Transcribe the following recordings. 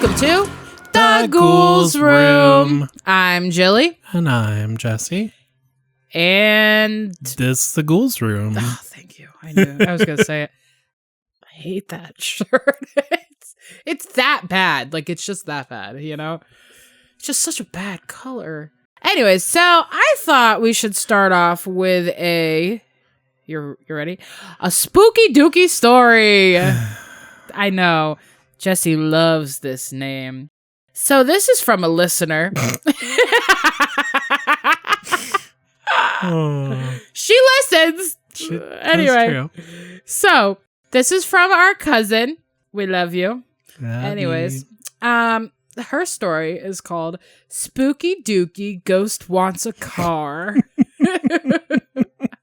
Welcome to The Ghouls Room. I'm Jilly. And I'm Jessy. And this is The Ghouls Room. Oh, thank you. I knew. I was going to say it. I hate that shirt. It's that bad. Like, it's just that bad, you know? It's just such a bad color. Anyways, so I thought we should start off with a... You're ready? A spooky dooky story. I know. Jessy loves this name. So this is from a listener. She listens. Anyway. So this is from our cousin. We love you. Anyways, her story is called Spooky Dooky Ghost Wants a Car.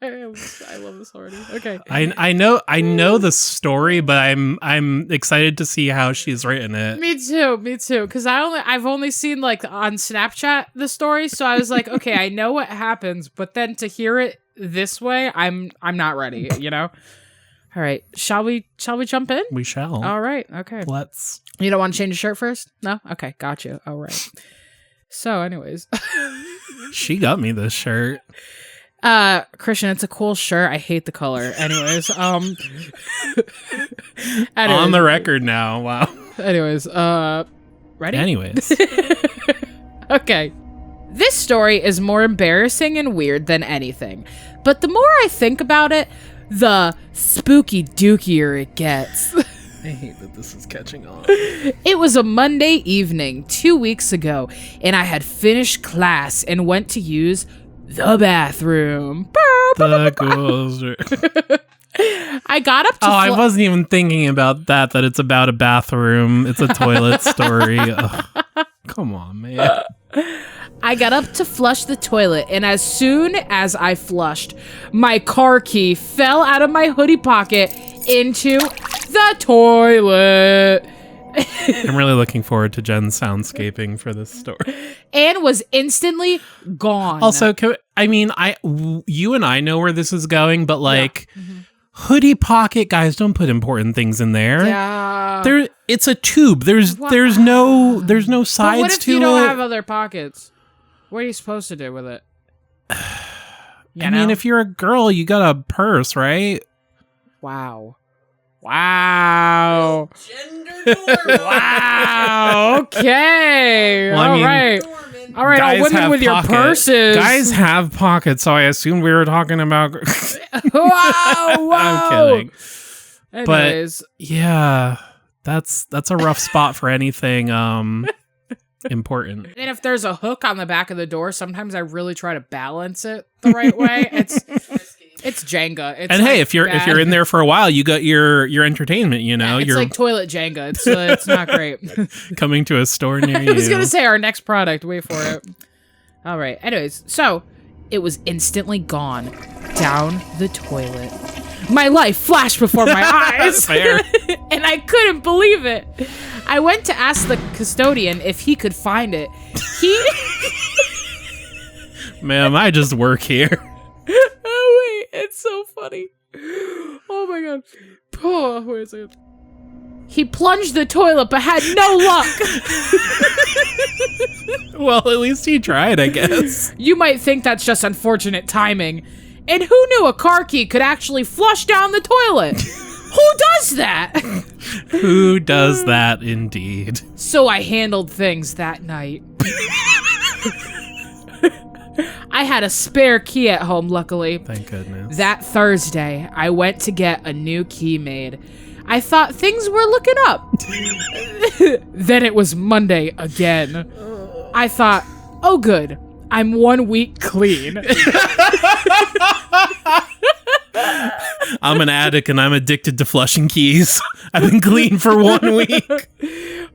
I love this already. Okay. I know the story, but I'm excited to see how she's written it. Me too. Because I've only seen like on Snapchat the story, so I was like, okay, I know what happens, but then to hear it this way, I'm not ready. You know. All right. Shall we jump in? We shall. All right. Okay. Let's. You don't want to change the shirt first? No. Okay. Got you. All right. So, anyways, she got me this shirt. Christian, it's a cool shirt. I hate the color. Anyways, on the record now. Wow. Anyways, ready? Anyways. Okay. This story is more embarrassing and weird than anything. But the more I think about it, the spooky dookier it gets. I hate that this is catching on. It was a Monday evening 2 weeks ago, and I had finished class and went to use the bathroom. The ghouls. I got up to I wasn't even thinking about that it's about a bathroom. It's a toilet story. Come on, man. I got up to flush the toilet, and as soon as I flushed, my car key fell out of my hoodie pocket into the toilet. I'm really looking forward to Jen's soundscaping for this story. And was instantly gone. Also, you and I know where this is going, but like, hoodie pocket, guys, don't put important things in there. Yeah. It's a tube. There's no sides to it. But what if you don't have other pockets? What are you supposed to do with it? I mean, if you're a girl, you got a purse, right? Wow. Gender norm. Wow. Okay. Well, All right. All women with your purses. Guys have pockets, so I assumed we were talking about. Whoa. I'm kidding. Anyways. But yeah, that's a rough spot for anything important. And if there's a hook on the back of the door, sometimes I really try to balance it the right way. It's Jenga. And hey, if you're in there for a while, you got your entertainment. You know, it's like toilet Jenga. It's not great. Coming to a store near you. I was gonna say our next product. Wait for it. All right. Anyways, so it was instantly gone down the toilet. My life flashed before my eyes. Fair. And I couldn't believe it. I went to ask the custodian if he could find it. Ma'am, I just work here. Oh, wait. It's so funny. Oh, my God. Oh, wait a second. He plunged the toilet but had no luck. Well, at least he tried, I guess. You might think that's just unfortunate timing. And who knew a car key could actually flush down the toilet? Who does that? Who does that, indeed? So I handled things that night. I had a spare key at home, luckily. Thank goodness. That Thursday, I went to get a new key made. I thought things were looking up. Then it was Monday again. I thought, oh good, I'm 1 week clean. I'm an addict and I'm addicted to flushing keys. I've been clean for 1 week.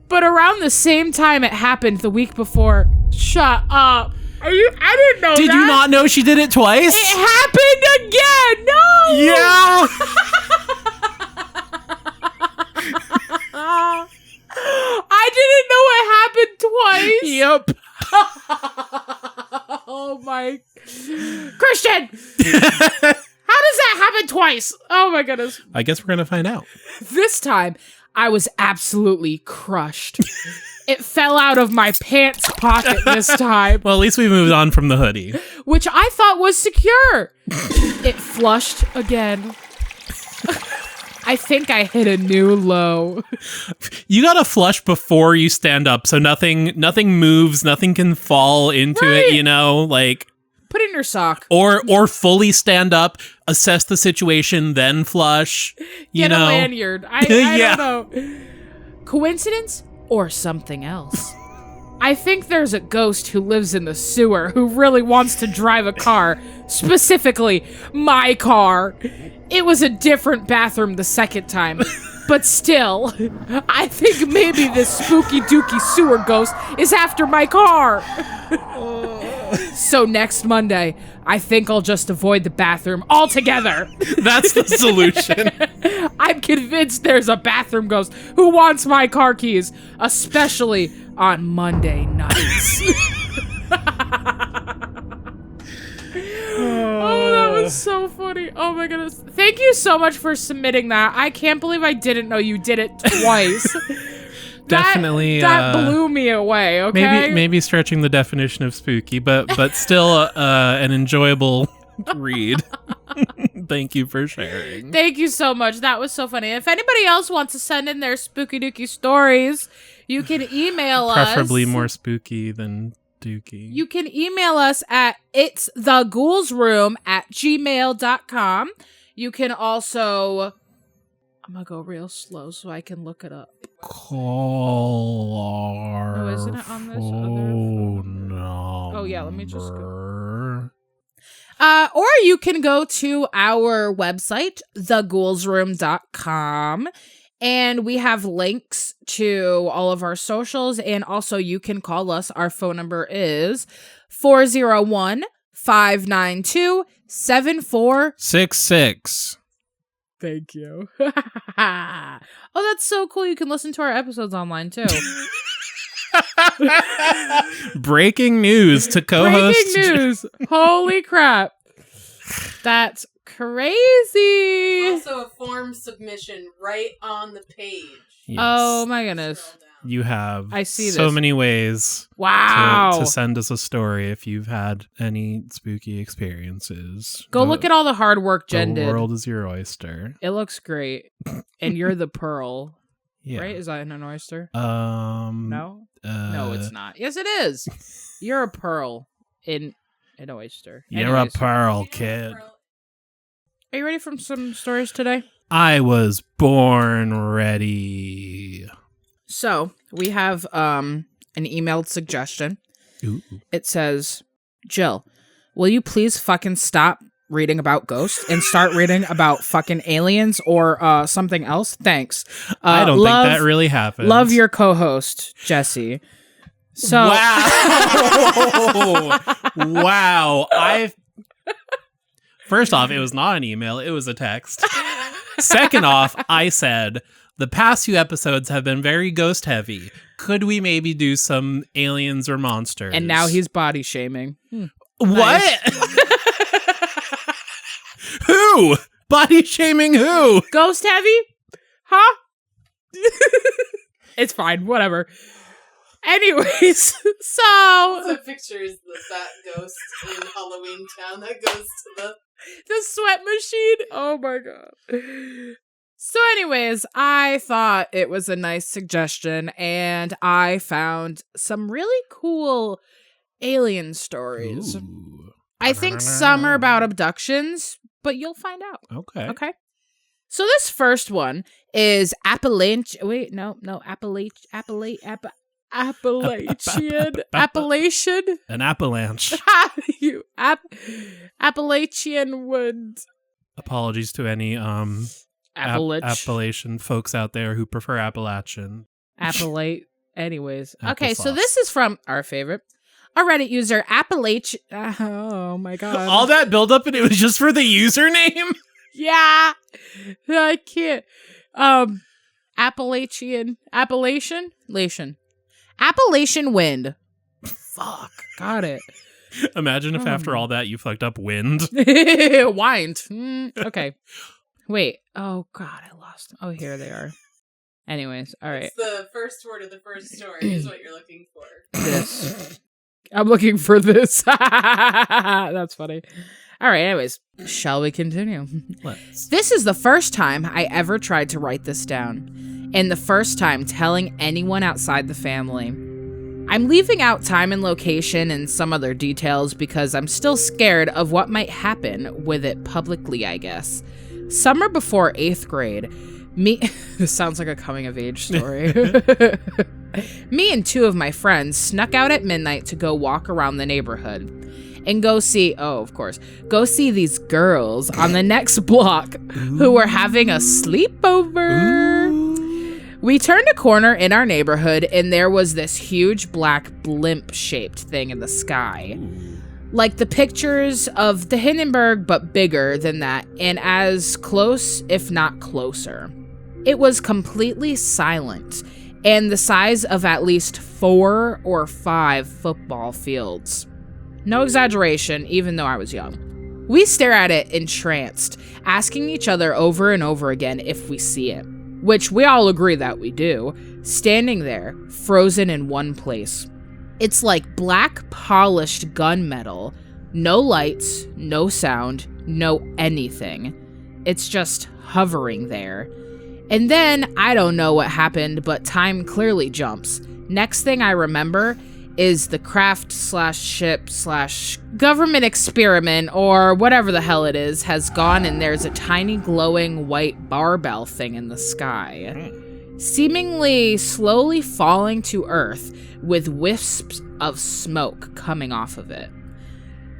But around the same time it happened the week before. Shut up. I didn't know Did you not know she did it twice? It happened again. No. Yeah. I didn't know it happened twice. Yep. Oh my. Christian. How does that happen twice? Oh my goodness. I guess we're going to find out. This time, I was absolutely crushed. It fell out of my pants pocket this time. Well, at least we moved on from the hoodie. Which I thought was secure. It flushed again. I think I hit a new low. You gotta flush before you stand up, so nothing moves, nothing can fall into it, you know, like put it in your sock. Or fully stand up, assess the situation, then flush. Get a lanyard. I don't know. Coincidence or something else? I think there's a ghost who lives in the sewer who really wants to drive a car, specifically my car. It was a different bathroom the second time, but still, I think maybe this spooky dooky sewer ghost is after my car. So next Monday, I think I'll just avoid the bathroom altogether. That's the solution. I'm convinced there's a bathroom ghost who wants my car keys, especially on Monday nights. Oh, that was so funny. Oh my goodness. Thank you so much for submitting that. I can't believe I didn't know you did it twice. Definitely. That blew me away, okay? Maybe stretching the definition of spooky, but still an enjoyable read. Thank you for sharing. Thank you so much. That was so funny. If anybody else wants to send in their spooky dooky stories, you can email us. Preferably more spooky than dooky. You can email us at itstheghouls.room@gmail.com. You can also... I'm gonna go real slow so I can look it up. Call our isn't it on this phone number. Oh yeah, let me just go. Or you can go to our website, theghoulsroom.com, and we have links to all of our socials, and also you can call us. Our phone number is 401-592-7466. Thank you. Oh, that's so cool. You can listen to our episodes online, too. Breaking news to co-host. Breaking news. Holy crap. That's crazy. There's also a form submission right on the page. Yes. Oh, my goodness. You have I see so this. many ways to send us a story if you've had any spooky experiences. Go look at all the hard work Jen did. The world is your oyster. It looks great. And you're the pearl. Yeah. Right? Is that an oyster? No? No, it's not. Yes, it is. You're a pearl in an oyster. You're a pearl, kid. Are you ready for some stories today? I was born ready. So, we have an emailed suggestion. Ooh. It says, Jill, will you please fucking stop reading about ghosts and start reading about fucking aliens or something else? Thanks. I don't think that really happened. Love your co-host, Jessy. So Wow. Wow. First off, it was not an email, it was a text. Second off, I said, the past few episodes have been very ghost heavy. Could we maybe do some aliens or monsters? And now he's body shaming. What? Nice. Who? Body shaming who? Ghost heavy? Huh? It's fine, whatever. Anyways, so The picture is that ghost in Halloween Town that goes to the sweat machine. Oh my god. So anyways, I thought it was a nice suggestion, and I found some really cool alien stories. Ooh. I think some are about abductions, but you'll find out. Okay. So this first one is Appalachian. An avalanche. AppalachianWind. Apologies to any Appalachian folks out there who prefer Appalachian. Anyways. Okay, so this is from our favorite, a Reddit user, Appalachian. Oh my god. All that buildup and it was just for the username? Yeah. I can't. Appalachian Wind. Fuck. Got it. Imagine if after all that you fucked up wind. Wind. Okay. Wait. Oh god, I lost them. Oh, here they are. Anyways, all right. It's the first word of the first story is what you're looking for. This. I'm looking for this. That's funny. All right, anyways, shall we continue? Let's. This is the first time I ever tried to write this down, and the first time telling anyone outside the family. I'm leaving out time and location and some other details because I'm still scared of what might happen with it publicly, I guess. Summer before 8th grade, this sounds like a coming-of-age story. Me and 2 of my friends snuck out at midnight to go walk around the neighborhood and go see these girls on the next block who were having a sleepover. Ooh. We turned a corner in our neighborhood and there was this huge black blimp-shaped thing in the sky. Like the pictures of the Hindenburg, but bigger than that and as close, if not closer. It was completely silent and the size of at least 4 or 5 football fields. No exaggeration, even though I was young. We stare at it entranced, asking each other over and over again if we see it, which we all agree that we do, standing there, frozen in one place. It's like black polished gunmetal, no lights, no sound, no anything. It's just hovering there. And then, I don't know what happened, but time clearly jumps. Next thing I remember is the craft/ship/government experiment, or whatever the hell it is, has gone and there's a tiny glowing white barbell thing in the sky. Seemingly slowly falling to Earth with wisps of smoke coming off of it.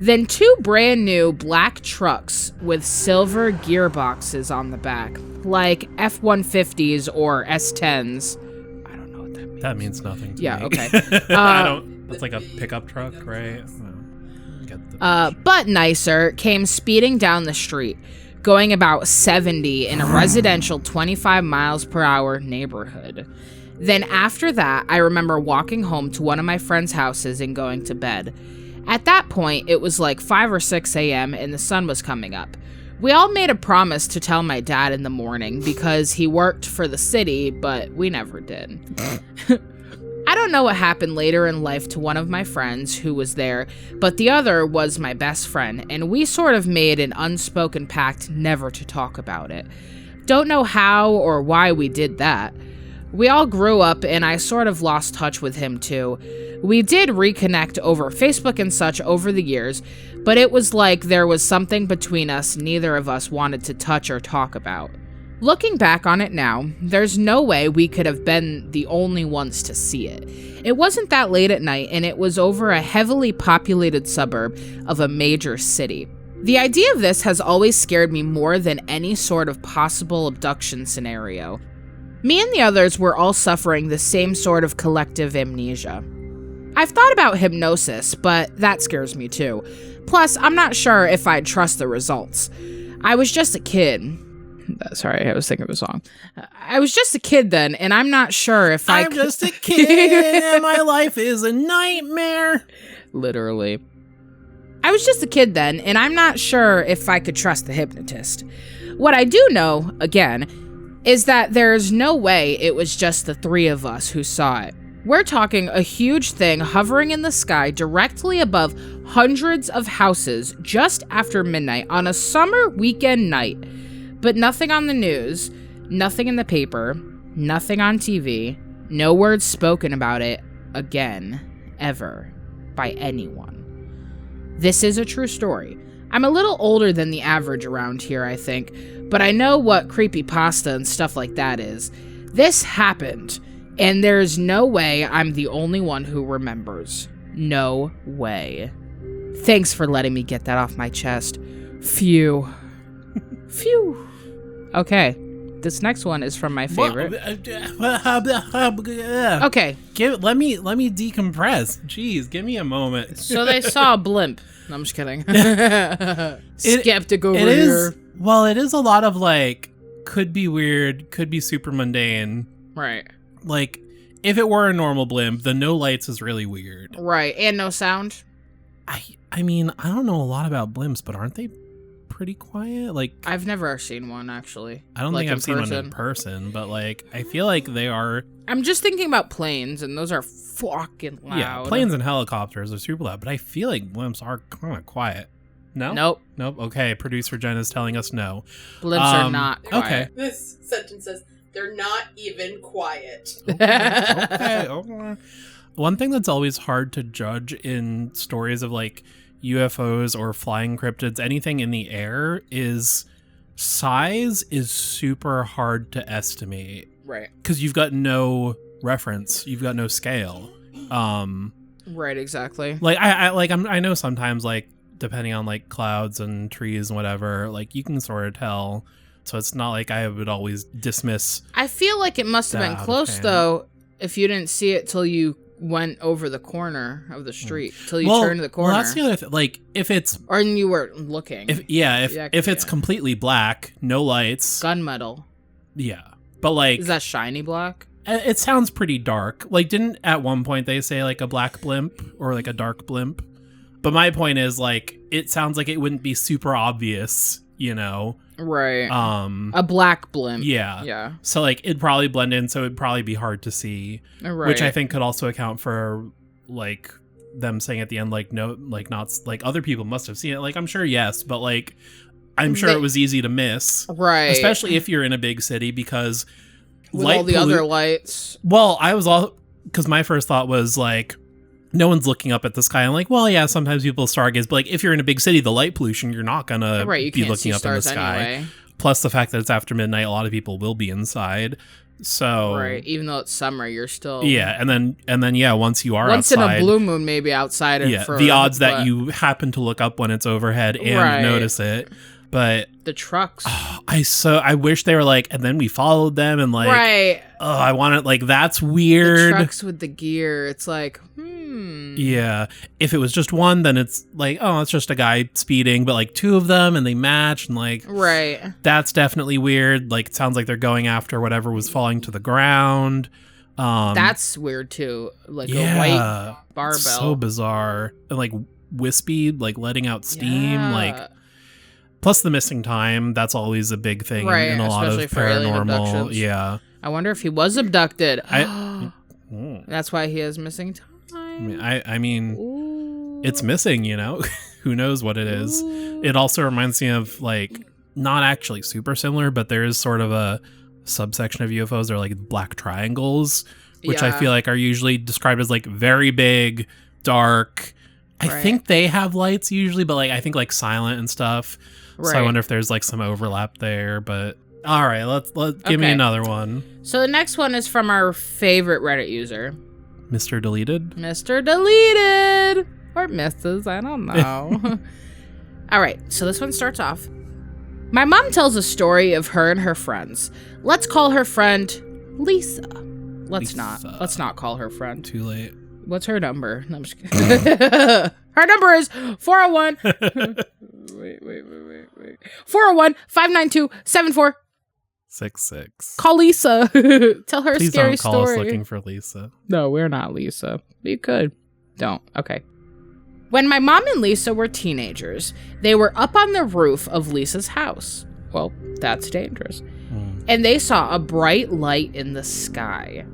Then 2 brand new black trucks with silver gearboxes on the back, like F-150s or S-10s. I don't know what that means. That means nothing to yeah, me. okay. That's like a pickup truck, right? But nicer, came speeding down the street, going about 70 in a residential 25 miles per hour neighborhood. Then after that, I remember walking home to one of my friend's houses and going to bed. At that point, it was like 5 or 6 a.m. and the sun was coming up. We all made a promise to tell my dad in the morning because he worked for the city, but we never did. I don't know what happened later in life to one of my friends who was there, but the other was my best friend, and we sort of made an unspoken pact never to talk about it. Don't know how or why we did that. We all grew up, and I sort of lost touch with him too. We did reconnect over Facebook and such over the years, but it was like there was something between us neither of us wanted to touch or talk about. Looking back on it now, there's no way we could have been the only ones to see it. It wasn't that late at night, and it was over a heavily populated suburb of a major city. The idea of this has always scared me more than any sort of possible abduction scenario. Me and the others were all suffering the same sort of collective amnesia. I've thought about hypnosis, but that scares me too. Plus, I'm not sure if I'd trust the results. I was just a kid. Sorry, I was thinking of a song. I was just a kid then, and I'm not sure if I'm just a kid, and my life is a nightmare. Literally. I was just a kid then, and I'm not sure if I could trust the hypnotist. What I do know, again, is that there's no way it was just the 3 of us who saw it. We're talking a huge thing hovering in the sky directly above hundreds of houses just after midnight on a summer weekend night. But nothing on the news, nothing in the paper, nothing on TV, no words spoken about it again, ever, by anyone. This is a true story. I'm a little older than the average around here, I think, but I know what creepypasta and stuff like that is. This happened, and there's no way I'm the only one who remembers. No way. Thanks for letting me get that off my chest. Phew. Phew. Okay, this next one is from my favorite. Okay. Let me decompress. Jeez, give me a moment. So they saw a blimp. No, I'm just kidding. Skeptic over here. Well, it is a lot of like, could be weird, could be super mundane. Right. Like, if it were a normal blimp, the no lights is really weird. Right, and no sound. I mean, I don't know a lot about blimps, but aren't they pretty quiet. Like, I've never seen one, actually. I don't like, think I've seen one in person, but like, I feel like they are. I'm just thinking about planes, and those are fucking loud. Yeah, planes and helicopters are super loud, but I feel like blimps are kind of quiet. No? Nope. Okay, producer Jen is telling us no. Blimps are not quiet. Okay. This sentence says, they're not even quiet. Okay. One thing that's always hard to judge in stories of like UFOs or flying cryptids, anything in the air, is size is super hard to estimate. Right. Because you've got no reference, you've got no scale. Right, exactly. Like I know sometimes, like, depending on like clouds and trees and whatever, like you can sort of tell. So it's not like I would always dismiss. I feel like it must have been close though, if you didn't see it till you went over the corner of the street, till you turned the corner. Well, that's the other thing. Like, if it's or you were looking. If it's completely black, no lights, gunmetal. Yeah, but like, is that shiny black? It sounds pretty dark. Like, didn't at one point they say like a black blimp or like a dark blimp? But my point is, like, it sounds like it wouldn't be super obvious, you know? Right. A black blimp. Yeah. Yeah. So like it'd probably blend in, so it'd probably be hard to see. Right. Which I think could also account for like them saying at the end, like, no, like, not like other people must have seen it. Like, I'm sure yes, but like I'm sure it was easy to miss. Right. Especially if you're in a big city, because with all the other lights. Well, because my first thought was like, no one's looking up at the sky. I'm like, well, yeah, sometimes people stargaze, but like if you're in a big city, the light pollution, you're not gonna be looking up in the sky. Anyway. Plus the fact that it's after midnight, a lot of people will be inside. So right, even though it's summer, you're still and then yeah, once you are outside, in a blue moon, maybe outside. The odds that you happen to look up when it's overhead and notice it. But the trucks, I wish they were like, and then we followed them and like, I want it, like, that's weird. The trucks with the gear, it's like, yeah. If it was just one, then it's like, oh, it's just a guy speeding, but like two of them and they match and like, that's definitely weird. Like, it sounds like they're going after whatever was falling to the ground. That's weird too. Like a white barbell. So bizarre. And like wispy, like letting out steam, like. Plus the missing time, that's always a big thing in a lot of paranormal. Yeah. I wonder if he was abducted. That's why he has missing time. I mean, it's missing, you know? Who knows what it is? It also reminds me of, like, not actually super similar, but there is sort of a subsection of UFOs that are like black triangles, which I feel like are usually described as like very big, dark. I think they have lights usually, but like I think like silent and stuff. So I wonder if there's like some overlap there, but all right, let's give me another one. So the next one is from our favorite Reddit user, Mr. Deleted. Mr. Deleted or Mrs. I don't know. All right, so this one starts off. My mom tells a story of her and her friends. Let's call her friend Lisa. Let's not call her friend. Too late. What's her number? No, I'm just kidding. Her number is 401. Wait. 401-592-7466. Call Lisa. Tell her a scary story. Please don't call us looking for Lisa. No, we're not Lisa. You could. Don't. Okay. When my mom and Lisa were teenagers, they were up on the roof of Lisa's house. Well, that's dangerous. And they saw a bright light in the sky.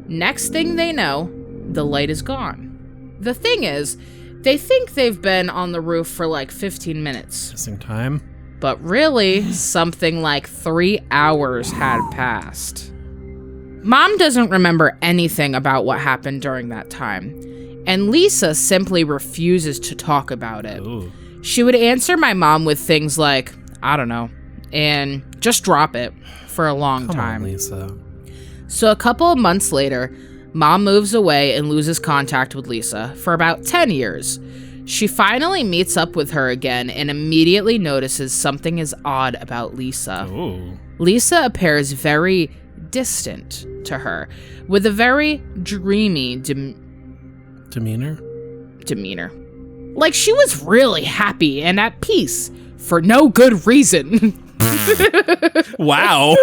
Next thing they know, the light is gone. The thing is, they think they've been on the roof for like 15 minutes. Missing time. But really, something like 3 hours had passed. Mom doesn't remember anything about what happened during that time, and Lisa simply refuses to talk about it. Ooh. She would answer my mom with things like, I don't know, and just drop it for a long time. Come on, Lisa. So a couple of months later, Mom moves away and loses contact with Lisa for about 10 years. She finally meets up with her again and immediately notices something is odd about Lisa. Ooh. Lisa appears very distant to her, with a very dreamy demeanor. Like she was really happy and at peace for no good reason. Wow.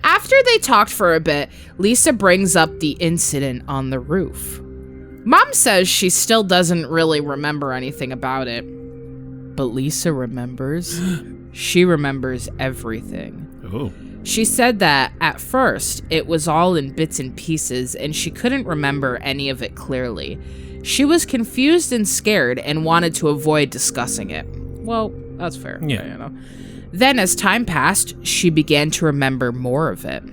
After they talked for a bit, Lisa brings up the incident on the roof. Mom says she still doesn't really remember anything about it. But Lisa remembers. She remembers everything. Oh. She said that at first it was all in bits and pieces and she couldn't remember any of it clearly. She was confused and scared and wanted to avoid discussing it. Well, that's fair. Yeah. You know. Then as time passed, she began to remember more of it.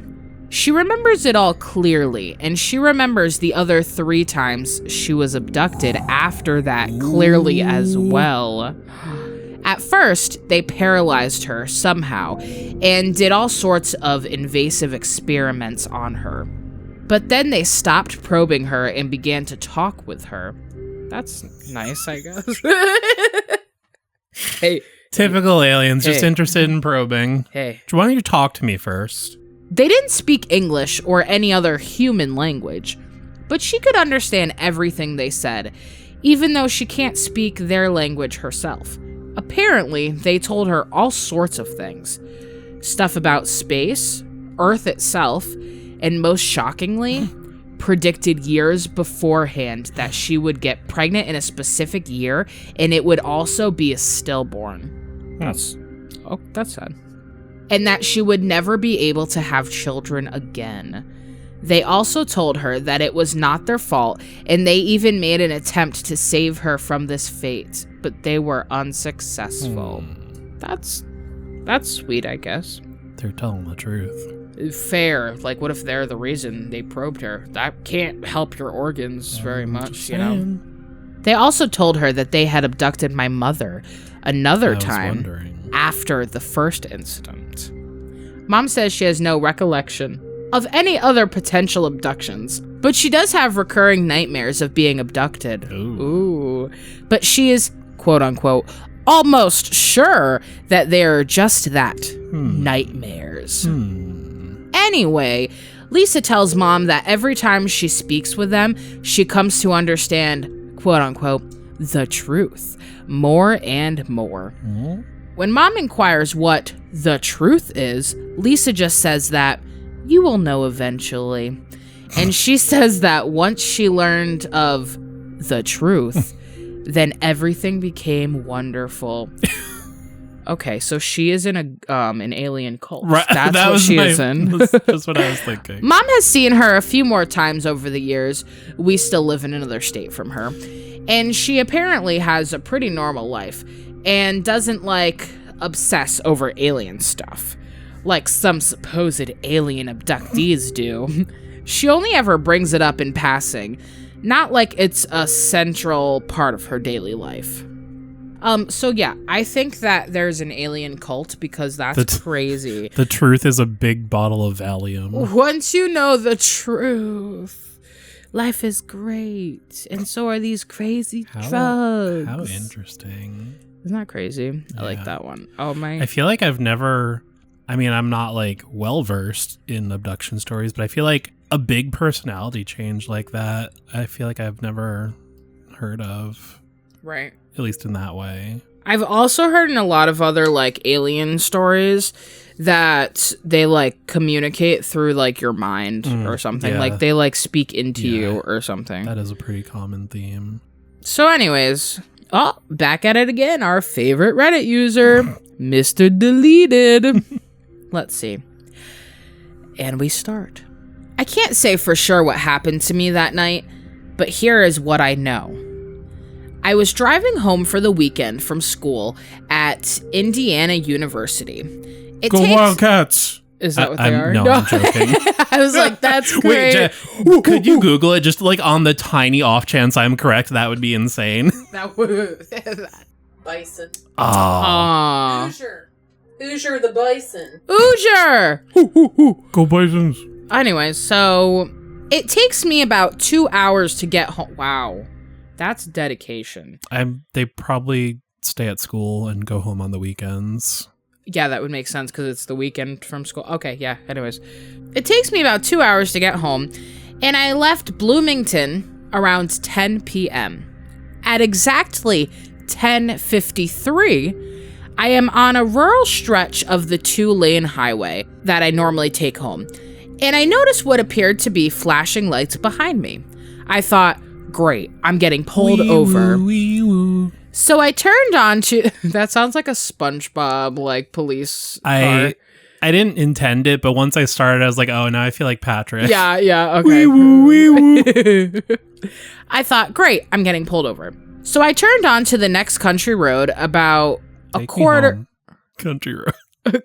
She remembers it all clearly, and she remembers the other 3 times she was abducted after that clearly as well. At first, they paralyzed her somehow and did all sorts of invasive experiments on her. But then they stopped probing her and began to talk with her. That's nice, I guess. Hey. Typical aliens, just Hey. interested in probing. Hey. Why don't you talk to me first? They didn't speak English or any other human language, but she could understand everything they said, even though she can't speak their language herself. Apparently, they told her all sorts of things. Stuff about space, Earth itself, and most shockingly, predicted years beforehand that she would get pregnant in a specific year, and it would also be a stillborn. That's sad. And that she would never be able to have children again. They also told her that it was not their fault, and they even made an attempt to save her from this fate, but they were unsuccessful. That's sweet, I guess. They're telling the truth. Fair. Like, what if they're the reason they probed her? That can't help your organs very much, you know? They also told her that they had abducted my mother another time after the first incident. Mom says she has no recollection of any other potential abductions, but she does have recurring nightmares of being abducted. Ooh. But she is, quote unquote, almost sure that they're just that. Nightmares. Anyway, Lisa tells Mom that every time she speaks with them, she comes to understand, quote unquote, the truth more and more. When Mom inquires what the truth is, Lisa just says that you will know eventually. And she says that once she learned of the truth, then everything became wonderful. Okay, so she is in an alien cult. Right, That's that what was she is in. That's what I was thinking. Mom has seen her a few more times over the years. We still live in another state from her. And she apparently has a pretty normal life and doesn't, obsess over alien stuff like some supposed alien abductees do. She only ever brings it up in passing, not like it's a central part of her daily life. So yeah, I think that there's an alien cult because that's crazy. The truth is a big bottle of Valium. Once you know the truth, life is great, and so are these crazy drugs. How interesting. Isn't that crazy? I like that one. Oh my. I feel like I'm not well versed in abduction stories, but I feel like a big personality change like that, I feel like I've never heard of. Right. At least in that way. I've also heard in a lot of other alien stories that they communicate through your mind or something. Yeah. They speak into you or something. That is a pretty common theme. So anyways, back at it again. Our favorite Reddit user, Mr. Deleted. Let's see. And we start. I can't say for sure what happened to me that night, but here is what I know. I was driving home for the weekend from school at Indiana University. Wildcats! Is that what they are? No, I'm joking. I was like, that's great. Wait, could you Google it just on the tiny off chance I'm correct? That would be insane. Bison. Hoosier the bison. Hoosier! Go Bisons. Anyway, so it takes me about 2 hours to get home. Wow. That's dedication. They probably stay at school and go home on the weekends. Yeah, that would make sense because it's the weekend from school. Okay, yeah, anyways. It takes me about 2 hours to get home, and I left Bloomington around 10 p.m. At exactly 10:53, I am on a rural stretch of the 2-lane highway that I normally take home, and I noticed what appeared to be flashing lights behind me. I thought, great, I'm getting pulled over. So I turned on to... That sounds like a SpongeBob, like, police car. I didn't intend it, but once I started, I was like, oh, now I feel like Patrick. Yeah, okay. Wee-woo. I thought, great, I'm getting pulled over. So I turned on to the next country road about a quarter... Country road.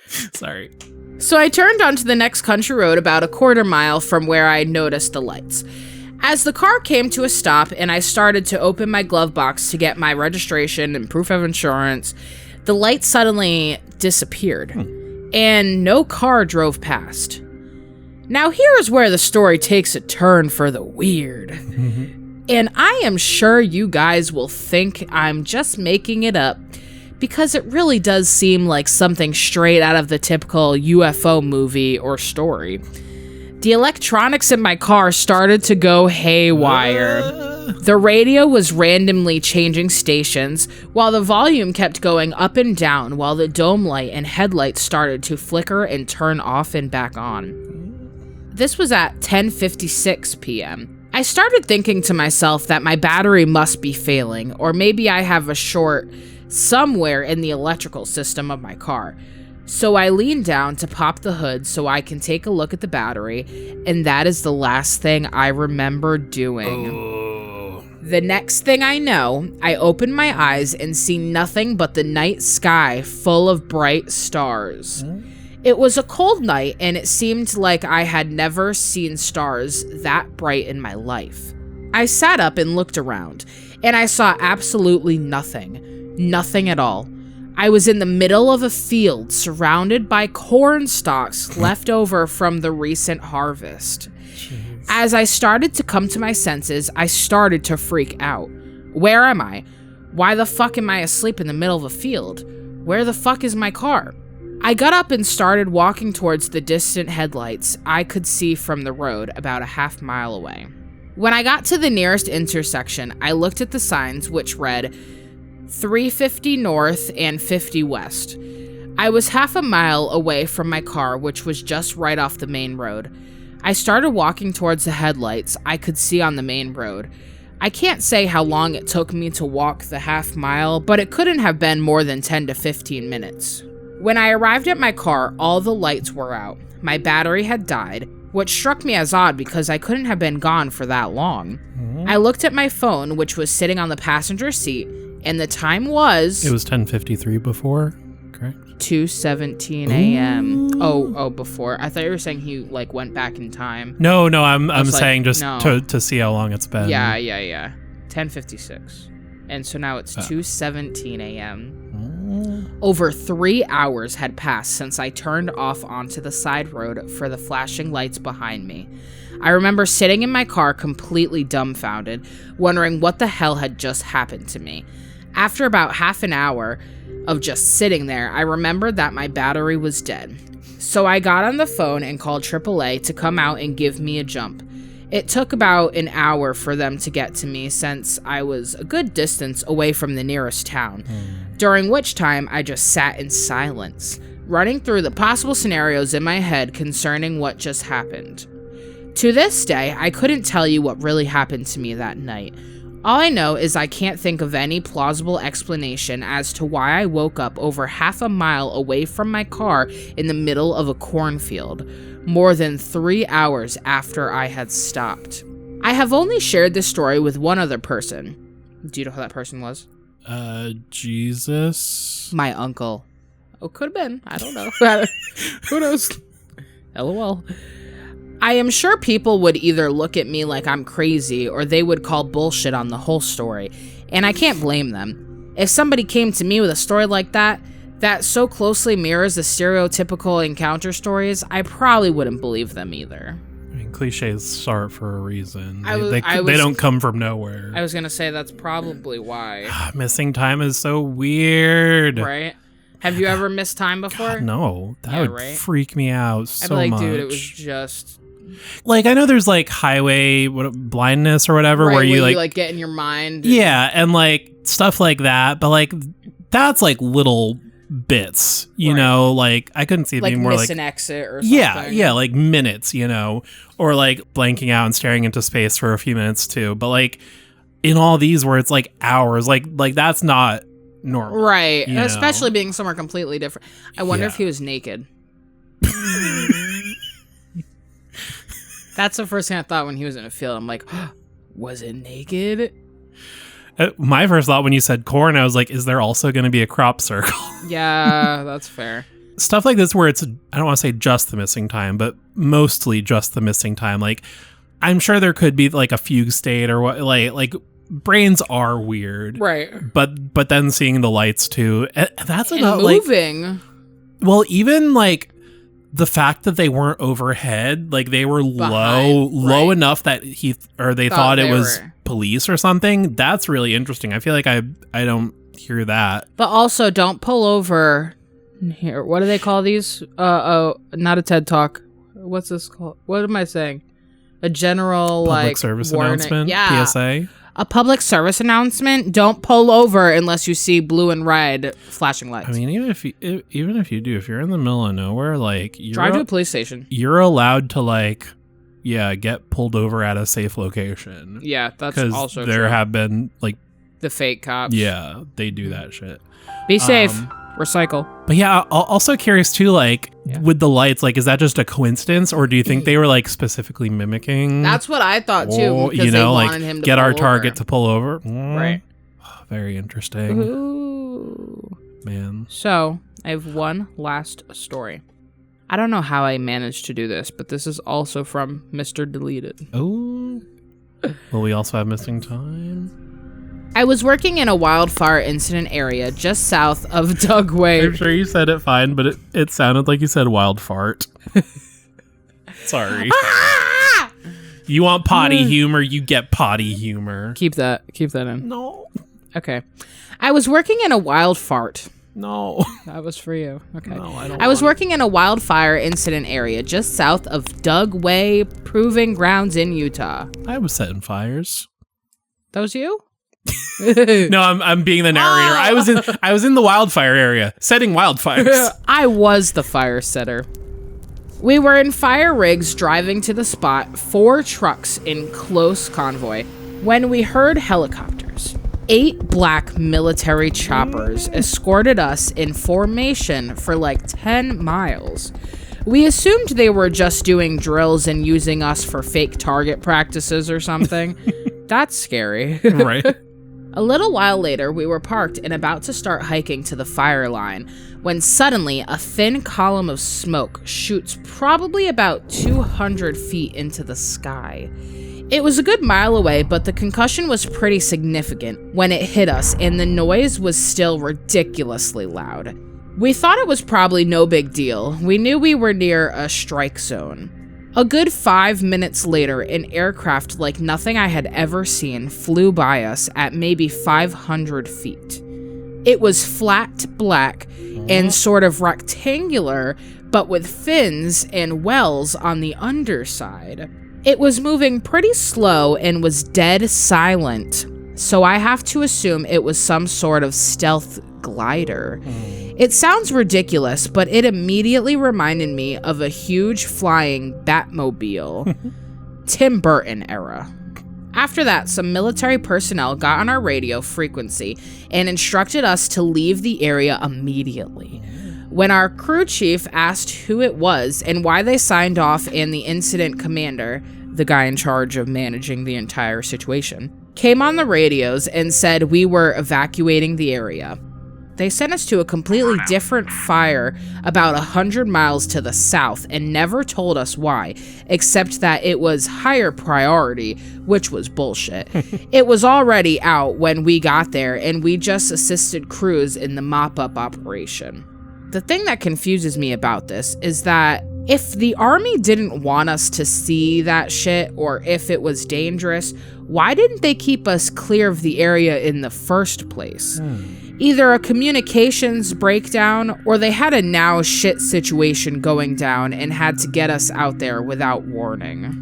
Sorry. So I turned onto the next country road about a quarter mile from where I noticed the lights. As the car came to a stop and I started to open my glove box to get my registration and proof of insurance, the light suddenly disappeared, and no car drove past. Now here is where the story takes a turn for the weird. And I am sure you guys will think I'm just making it up, because it really does seem like something straight out of the typical UFO movie or story. The electronics in my car started to go haywire. The radio was randomly changing stations, while the volume kept going up and down, while the dome light and headlights started to flicker and turn off and back on. This was at 10:56 p.m. I started thinking to myself that my battery must be failing, or maybe I have a short somewhere in the electrical system of my car. So I leaned down to pop the hood so I can take a look at the battery, and that is the last thing I remember doing. The next thing I know, I open my eyes and see nothing but the night sky full of bright stars. It was a cold night, and it seemed like I had never seen stars that bright in my life. I sat up and looked around, and I saw absolutely nothing. Nothing at all. I was in the middle of a field surrounded by corn stalks left over from the recent harvest. Jeez. As I started to come to my senses, I started to freak out. Where am I? Why the fuck am I asleep in the middle of a field? Where the fuck is my car? I got up and started walking towards the distant headlights I could see from the road about a half mile away. When I got to the nearest intersection, I looked at the signs which read 350 north and 50 west. I was half a mile away from my car, which was just right off the main road. I started walking towards the headlights I could see on the main road. I can't say how long it took me to walk the half mile, but it couldn't have been more than 10 to 15 minutes. When I arrived at my car, all the lights were out. My battery had died, which struck me as odd because I couldn't have been gone for that long. I looked at my phone, which was sitting on the passenger seat, and the time was... It was 10:53 before, correct? 2:17 a.m. Oh, before. I thought you were saying he, like, went back in time. No, I'm saying just to see how long it's been. Yeah. 10:56. And so now it's 2:17 a.m. Over 3 hours had passed since I turned off onto the side road for the flashing lights behind me. I remember sitting in my car completely dumbfounded, wondering what the hell had just happened to me. After about half an hour of just sitting there, I remembered that my battery was dead. So I got on the phone and called AAA to come out and give me a jump. It took about an hour for them to get to me since I was a good distance away from the nearest town, during which time I just sat in silence, running through the possible scenarios in my head concerning what just happened. To this day, I couldn't tell you what really happened to me that night. All I know is I can't think of any plausible explanation as to why I woke up over half a mile away from my car in the middle of a cornfield, more than 3 hours after I had stopped. I have only shared this story with one other person. Do you know who that person was? Jesus? My uncle. Oh, could have been. I don't know. Who knows? LOL. I am sure people would either look at me like I'm crazy or they would call bullshit on the whole story, and I can't blame them. If somebody came to me with a story like that so closely mirrors the stereotypical encounter stories, I probably wouldn't believe them either. I mean, cliches start for a reason. They don't come from nowhere. I was going to say that's probably why. Missing time is so weird. Right? Have you ever missed time before? God, no. That would freak me out so much. I'd be like, much. dude, it was just... Like, I know there's, like, highway blindness or whatever, right, where you, like, get in your mind. Yeah, and, like, stuff like that. But, like, that's, like, little bits, you know? Like, I couldn't see it being more, like... miss an exit or something. Yeah, like, minutes, you know? Or, like, blanking out and staring into space for a few minutes, too. But, like, in all these where it's like hours, like that's not normal. Right. You know? Especially being somewhere completely different. I wonder if he was naked. That's the first thing I thought when he was in a field. I'm like, was it naked? My first thought when you said corn, I was like, is there also going to be a crop circle? Yeah, that's fair. Stuff like this where it's, I don't want to say just the missing time, but mostly just the missing time. Like, I'm sure there could be like a fugue state or what, like brains are weird. Right. But then seeing the lights too, that's and about moving. Like, well, even like the fact that they weren't overhead, like they were low enough that they thought it was police or something. That's really interesting. I feel like I don't hear that. But also don't pull over here. What do they call these? Not a TED Talk. What's this called? What am I saying? A general public service warning. announcement. Yeah. PSA. A public service announcement. Don't pull over unless you see blue and red flashing lights. I mean, even if you do, if you're in the middle of nowhere, like drive to a police station. You're allowed to like, get pulled over at a safe location. Yeah, that's also there true. have been like the fake cops. Yeah, they do that shit. Be safe. Recycle. But yeah, also curious too, like with the lights, like is that just a coincidence or do you think they were like specifically mimicking? That's what I thought too. Or, because they wanted like him to get pull our over. target to pull over. Right. Very interesting. Ooh. Man. So I have one last story. I don't know how I managed to do this, but this is also from Mr. Deleted. Oh. Will we also have missing time? I was working in a wildfire incident area just south of Dugway. I'm sure you said it fine, but it sounded like you said wild fart. Sorry. Ah! You want potty humor, you get potty humor. Keep that in. No. Okay. I was working in a wild fart. No. That was for you. Okay. No, I don't. I was working in a wildfire incident area just south of Dugway Proving Grounds in Utah. I was setting fires. That was you? No, I'm being the narrator. Oh. I was in the wildfire area, setting wildfires. I was the fire setter. We were in fire rigs driving to the spot, 4 trucks in close convoy, when we heard helicopters. 8 black military choppers escorted us in formation for like 10 miles. We assumed they were just doing drills and using us for fake target practices or something. That's scary. Right. A little while later, we were parked and about to start hiking to the fire line when suddenly a thin column of smoke shoots probably about 200 feet into the sky. It was a good mile away, but the concussion was pretty significant when it hit us, and the noise was still ridiculously loud. We thought it was probably no big deal. We knew we were near a strike zone. A good 5 minutes later, an aircraft like nothing I had ever seen flew by us at maybe 500 feet. It was flat black and sort of rectangular, but with fins and wells on the underside. It was moving pretty slow and was dead silent, so I have to assume it was some sort of stealth glider. It sounds ridiculous, but it immediately reminded me of a huge flying Batmobile. Tim Burton era. After that, some military personnel got on our radio frequency and instructed us to leave the area immediately. When our crew chief asked who it was and why they signed off, and the incident commander, the guy in charge of managing the entire situation, came on the radios and said we were evacuating the area. They sent us to a completely different fire about 100 miles to the south and never told us why, except that it was higher priority, which was bullshit. It was already out when we got there, and we just assisted crews in the mop-up operation. The thing that confuses me about this is that if the army didn't want us to see that shit, or if it was dangerous, why didn't they keep us clear of the area in the first place? Either a communications breakdown, or they had a now shit situation going down and had to get us out there without warning.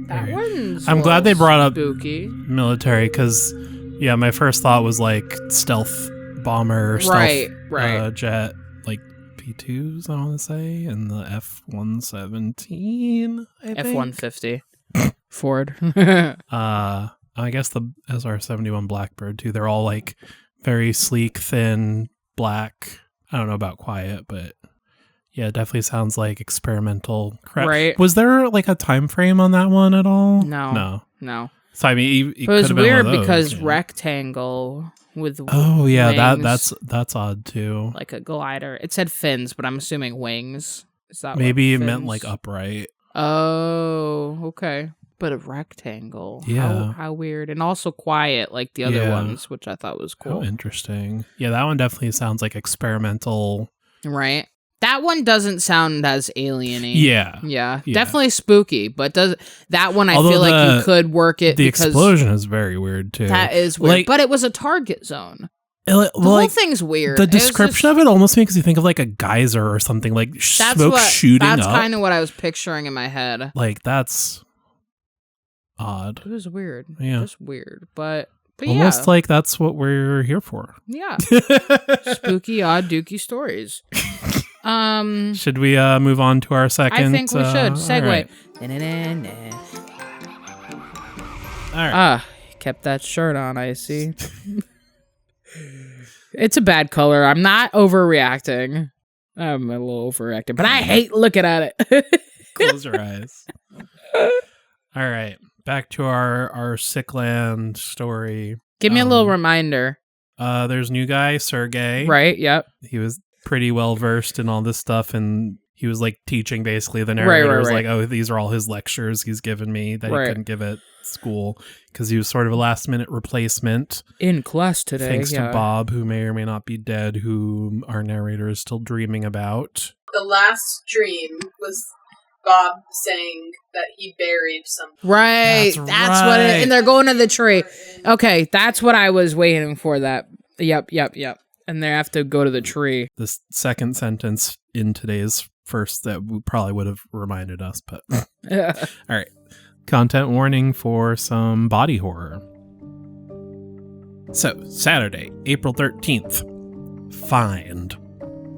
That one's I'm glad they brought up spooky. Military, because my first thought was like stealth bomber, stealth right. Jet, like P2s, I want to say, and the F-117, I think. F-150. Ford. I guess the SR-71 Blackbird too. They're all like very sleek, thin, black. I don't know about quiet, but yeah, it definitely sounds like experimental crap. Right. Was there like a time frame on that one at all? No. So I mean, It was weird because yeah. rectangle with wings, that's odd too. Like a glider. It said fins, but I'm assuming wings. Is that maybe it fins? meant like upright? Oh, okay. But a rectangle. Yeah. How weird. And also quiet like the other ones, which I thought was cool. Oh, interesting. Yeah, that one definitely sounds like experimental. Right. That one doesn't sound as alien-y. Yeah. Definitely spooky, but that one I feel like you could work it the because explosion is very weird too. That is weird. But it was a target zone. The whole thing's weird. The description of it almost makes you think of like a geyser or something, like smoke shooting up. That's kind of what I was picturing in my head. Like, that's odd. It was weird. Yeah. Just weird. But almost like that's what we're here for. Yeah. Spooky, odd, dooky stories. Should we move on to our second? I think we should. Segue. All right. Kept that shirt on, I see. It's a bad color. I'm not overreacting. I'm a little overreacting, but I hate looking at it. Close your eyes. All right. Back to our Sickland story. Give me a little reminder. There's new guy, Sergey. Right, yep. He was pretty well versed in all this stuff, and he was like teaching basically. The narrator was like, oh, these are all his lectures he's given me that he couldn't give at school because he was sort of a last minute replacement in class today. Thanks to Bob, who may or may not be dead, who our narrator is still dreaming about. The last dream was Bob saying that he buried something. Right. That's what it is. And they're going to the tree. Okay, that's what I was waiting for. That. Yep. And they have to go to the tree. The second sentence in today's first that probably would have reminded us, but all right. Content warning for some body horror. So, Saturday, April 13th. Find.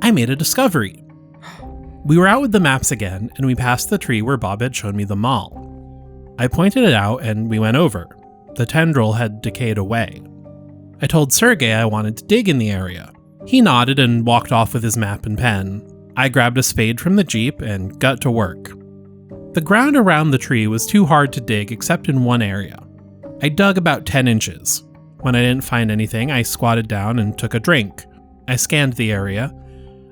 I made a discovery. We were out with the maps again, and we passed the tree where Bob had shown me the mall. I pointed it out, and we went over. The tendril had decayed away. I told Sergey I wanted to dig in the area. He nodded and walked off with his map and pen. I grabbed a spade from the Jeep and got to work. The ground around the tree was too hard to dig except in one area. I dug about 10 inches. When I didn't find anything, I squatted down and took a drink. I scanned the area.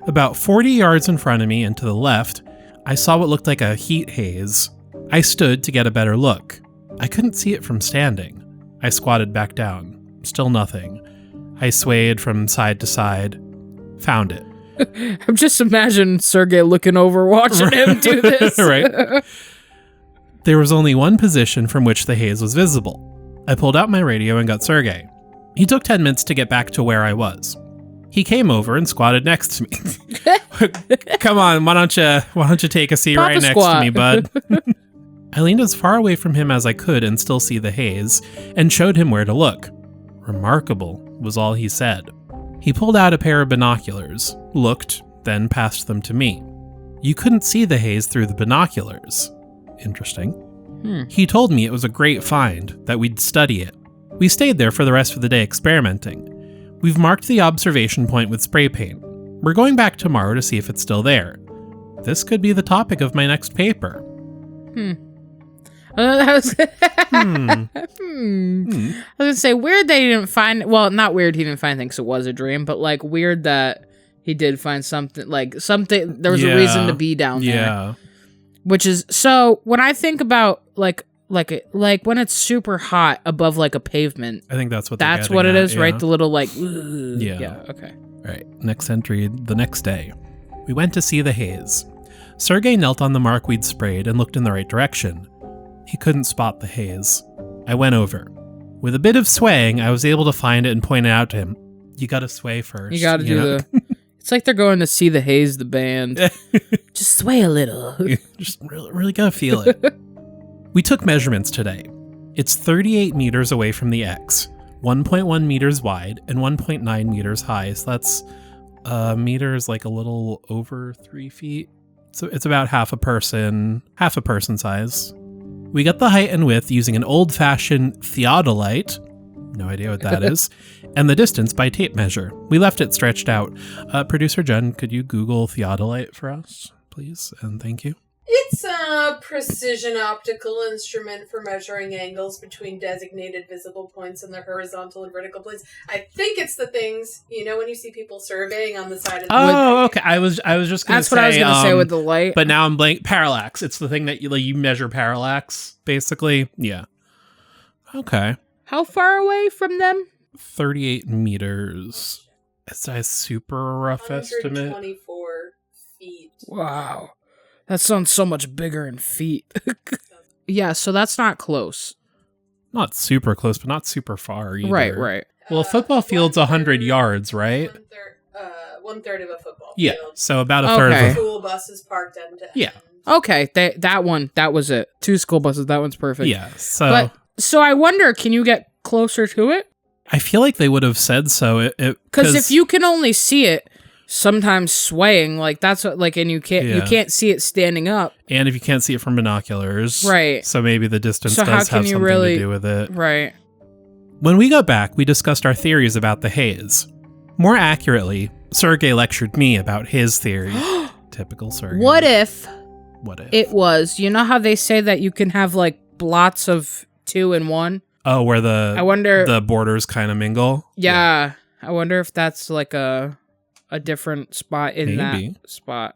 About 40 yards in front of me and to the left, I saw what looked like a heat haze. I stood to get a better look. I couldn't see it from standing. I squatted back down. Still nothing. I swayed from side to side. Found it. I'm just imagining Sergey looking over, watching him do this. Right. There was only one position from which the haze was visible. I pulled out my radio and got Sergey. He took 10 minutes to get back to where I was. He came over and squatted next to me. Come on, why don't you take a seat Papa right next to me, bud? I leaned as far away from him as I could and still see the haze, and showed him where to look. Remarkable, was all he said. He pulled out a pair of binoculars, looked, then passed them to me. You couldn't see the haze through the binoculars. Interesting. He told me it was a great find, that we'd study it. We stayed there for the rest of the day experimenting. We've marked the observation point with spray paint. We're going back tomorrow to see if it's still there. This could be the topic of my next paper. I was gonna say, weird that he didn't find, well, not weird he didn't find things, it was a dream, but like weird that he did find something, there was a reason to be down there. Yeah. Which is, so when I think about like when it's super hot above like a pavement, I think that's what it is, yeah. right? The little like, yeah, okay. All right, next entry, the next day. We went to see the haze. Sergey knelt on the mark we'd sprayed and looked in the right direction. He couldn't spot the haze. I went over. With a bit of swaying, I was able to find it and point it out to him. You gotta sway first. You gotta do the... It's like they're going to see the haze, the band. Just sway a little. Just really gotta feel it. We took measurements today. It's 38 meters away from the X, 1.1 meters wide, and 1.9 meters high. So that's meters like a little over 3 feet. So it's about half a person size. We got the height and width using an old-fashioned theodolite, no idea what that is, and the distance by tape measure. We left it stretched out. Producer Jen, could you Google theodolite for us, please? And thank you. It's a precision optical instrument for measuring angles between designated visible points in the horizontal and vertical planes. I think it's the things, when you see people surveying on the side of the okay. I was just going to say... That's what I was going to say with the light. But now I'm blank. Parallax. It's the thing that you measure parallax, basically. Yeah. Okay. How far away from them? 38 meters. It's a super rough estimate. 124 feet. Wow. That sounds so much bigger in feet. Yeah, so that's not close. Not super close, but not super far either. Right. Well, a football field's 100 yards, right? One third of a football Yeah, field. so about a third of a... School buses parked end to end. Yeah. Okay, that was it. 2 school buses, that one's perfect. Yeah, so... So I wonder, can you get closer to it? I feel like they would have said so. Because if you can only see it sometimes swaying, like that's what, like, and you can't see it standing up. And if you can't see it from binoculars. Right. So maybe the distance does have something to do with it. Right. When we got back, we discussed our theories about the haze. More accurately, Sergey lectured me about his theory. Typical Sergey. What if it was, you know how they say that you can have like blots of 2 and 1? Oh, where the borders kind of mingle? Yeah. I wonder if that's like a different spot in that spot.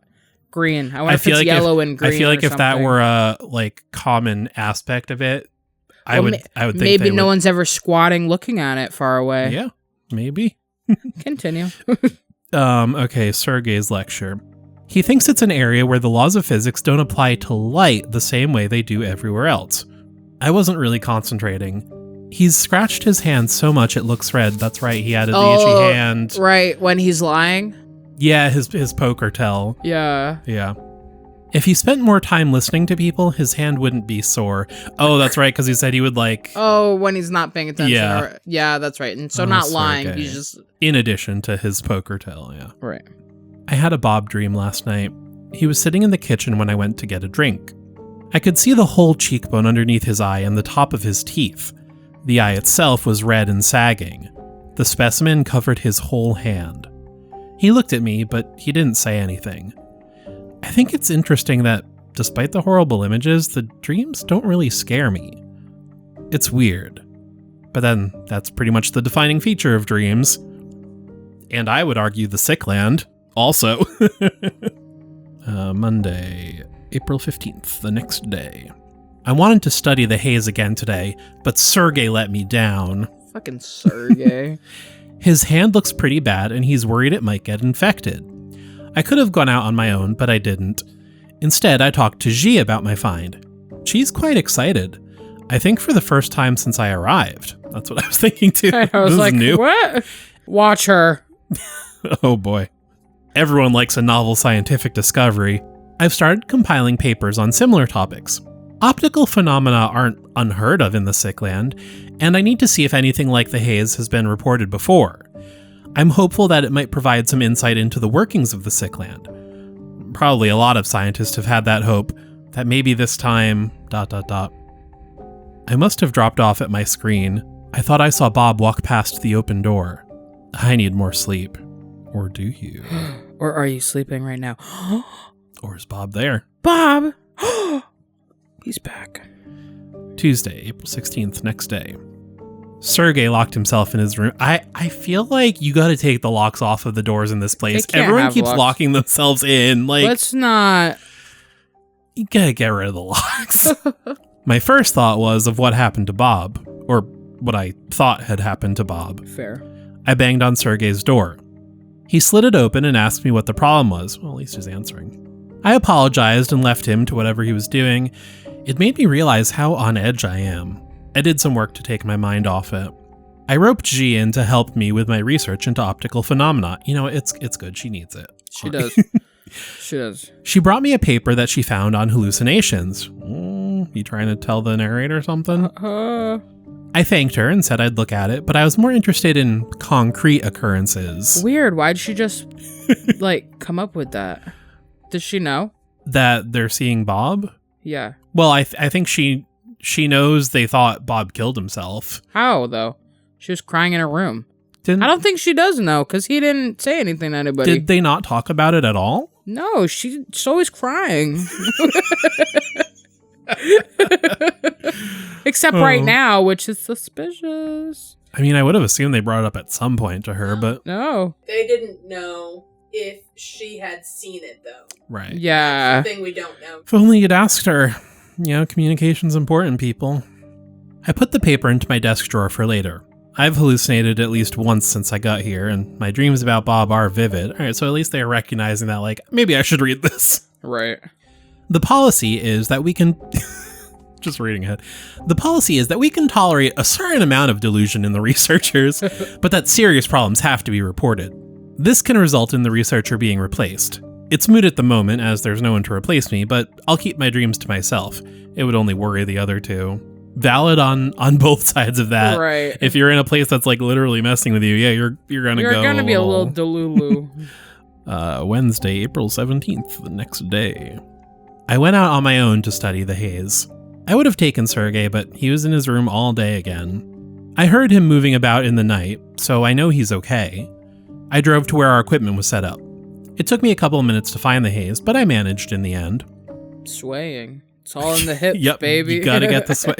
Green. I wonder if it's yellow and green. I feel like if that were a like common aspect of it, I would think maybe no one's ever squatting looking at it far away. Yeah, maybe. Continue. Okay, Sergey's lecture. He thinks it's an area where the laws of physics don't apply to light the same way they do everywhere else. I wasn't really concentrating. He's scratched his hand so much it looks red. That's right, he added the itchy hand. Right, when he's lying? Yeah, his poker tell. Yeah. Yeah. If he spent more time listening to people, his hand wouldn't be sore. Oh, that's right, because he said he would like... Oh, when he's not paying attention. Yeah. Yeah, that's right. And so not lying, okay. he's just... In addition to his poker tell, yeah. Right. I had a Bob dream last night. He was sitting in the kitchen when I went to get a drink. I could see the whole cheekbone underneath his eye and the top of his teeth. The eye itself was red and sagging. The specimen covered his whole hand. He looked at me, but he didn't say anything. I think it's interesting that, despite the horrible images, the dreams don't really scare me. It's weird. But then, that's pretty much the defining feature of dreams. And I would argue the sick land, also. Monday, April 15th, the next day. I wanted to study the haze again today, but Sergey let me down. Fucking Sergey. His hand looks pretty bad, and he's worried it might get infected. I could have gone out on my own, but I didn't. Instead, I talked to G about my find. She's quite excited. I think for the first time since I arrived. That's what I was thinking too. I was like, what? Watch her. Oh boy. Everyone likes a novel scientific discovery. I've started compiling papers on similar topics. Optical phenomena aren't unheard of in the sick land, and I need to see if anything like the haze has been reported before. I'm hopeful that it might provide some insight into the workings of the sick land. Probably a lot of scientists have had that hope, that maybe this time... ... I must have dropped off at my screen. I thought I saw Bob walk past the open door. I need more sleep. Or do you? Or are you sleeping right now? Or is Bob there? Bob! He's back. Tuesday, April 16th, next day. Sergey locked himself in his room. I feel like you gotta take the locks off of the doors in this place. Everyone keeps locking themselves in. Like, let's not. You gotta get rid of the locks. My first thought was of what happened to Bob, or what I thought had happened to Bob. Fair. I banged on Sergey's door. He slid it open and asked me what the problem was. Well, at least he's answering. I apologized and left him to whatever he was doing. It made me realize how on edge I am. I did some work to take my mind off it. I roped G in to help me with my research into optical phenomena. You know, it's good. She needs it. She does. She does. She brought me a paper that she found on hallucinations. You trying to tell the narrator something? I thanked her and said I'd look at it, but I was more interested in concrete occurrences. Weird. Why'd she just, come up with that? Does she know? That they're seeing Bob? Yeah. Well, I think she she knows they thought Bob killed himself. How, though? She was crying in her room. I don't think she does know, because he didn't say anything to anybody. Did they not talk about it at all? No, she's always crying. Except right now, which is suspicious. I mean, I would have assumed they brought it up at some point to her, but... No. They didn't know if she had seen it, though. Right. Yeah. That's the thing we don't know. If only you'd asked her. You know, communication's important, people. I put the paper into my desk drawer for later. I've hallucinated at least once since I got here, and my dreams about Bob are vivid. All right, so at least they are recognizing that, like, maybe I should read this. Right. The policy is that we can... Just reading ahead. The policy is that we can tolerate a certain amount of delusion in the researchers, but that serious problems have to be reported. This can result in the researcher being replaced. It's moot at the moment, as there's no one to replace me, but I'll keep my dreams to myself. It would only worry the other two. Valid on both sides of that. Right. If you're in a place that's like literally messing with you, yeah, you're gonna You're gonna be a little delulu. Wednesday, April 17th, the next day. I went out on my own to study the haze. I would have taken Sergey, but he was in his room all day again. I heard him moving about in the night, so I know he's okay. I drove to where our equipment was set up. It took me a couple of minutes to find the haze, but I managed in the end. Swaying. It's all in the hips, Yep, baby. You gotta get the sway.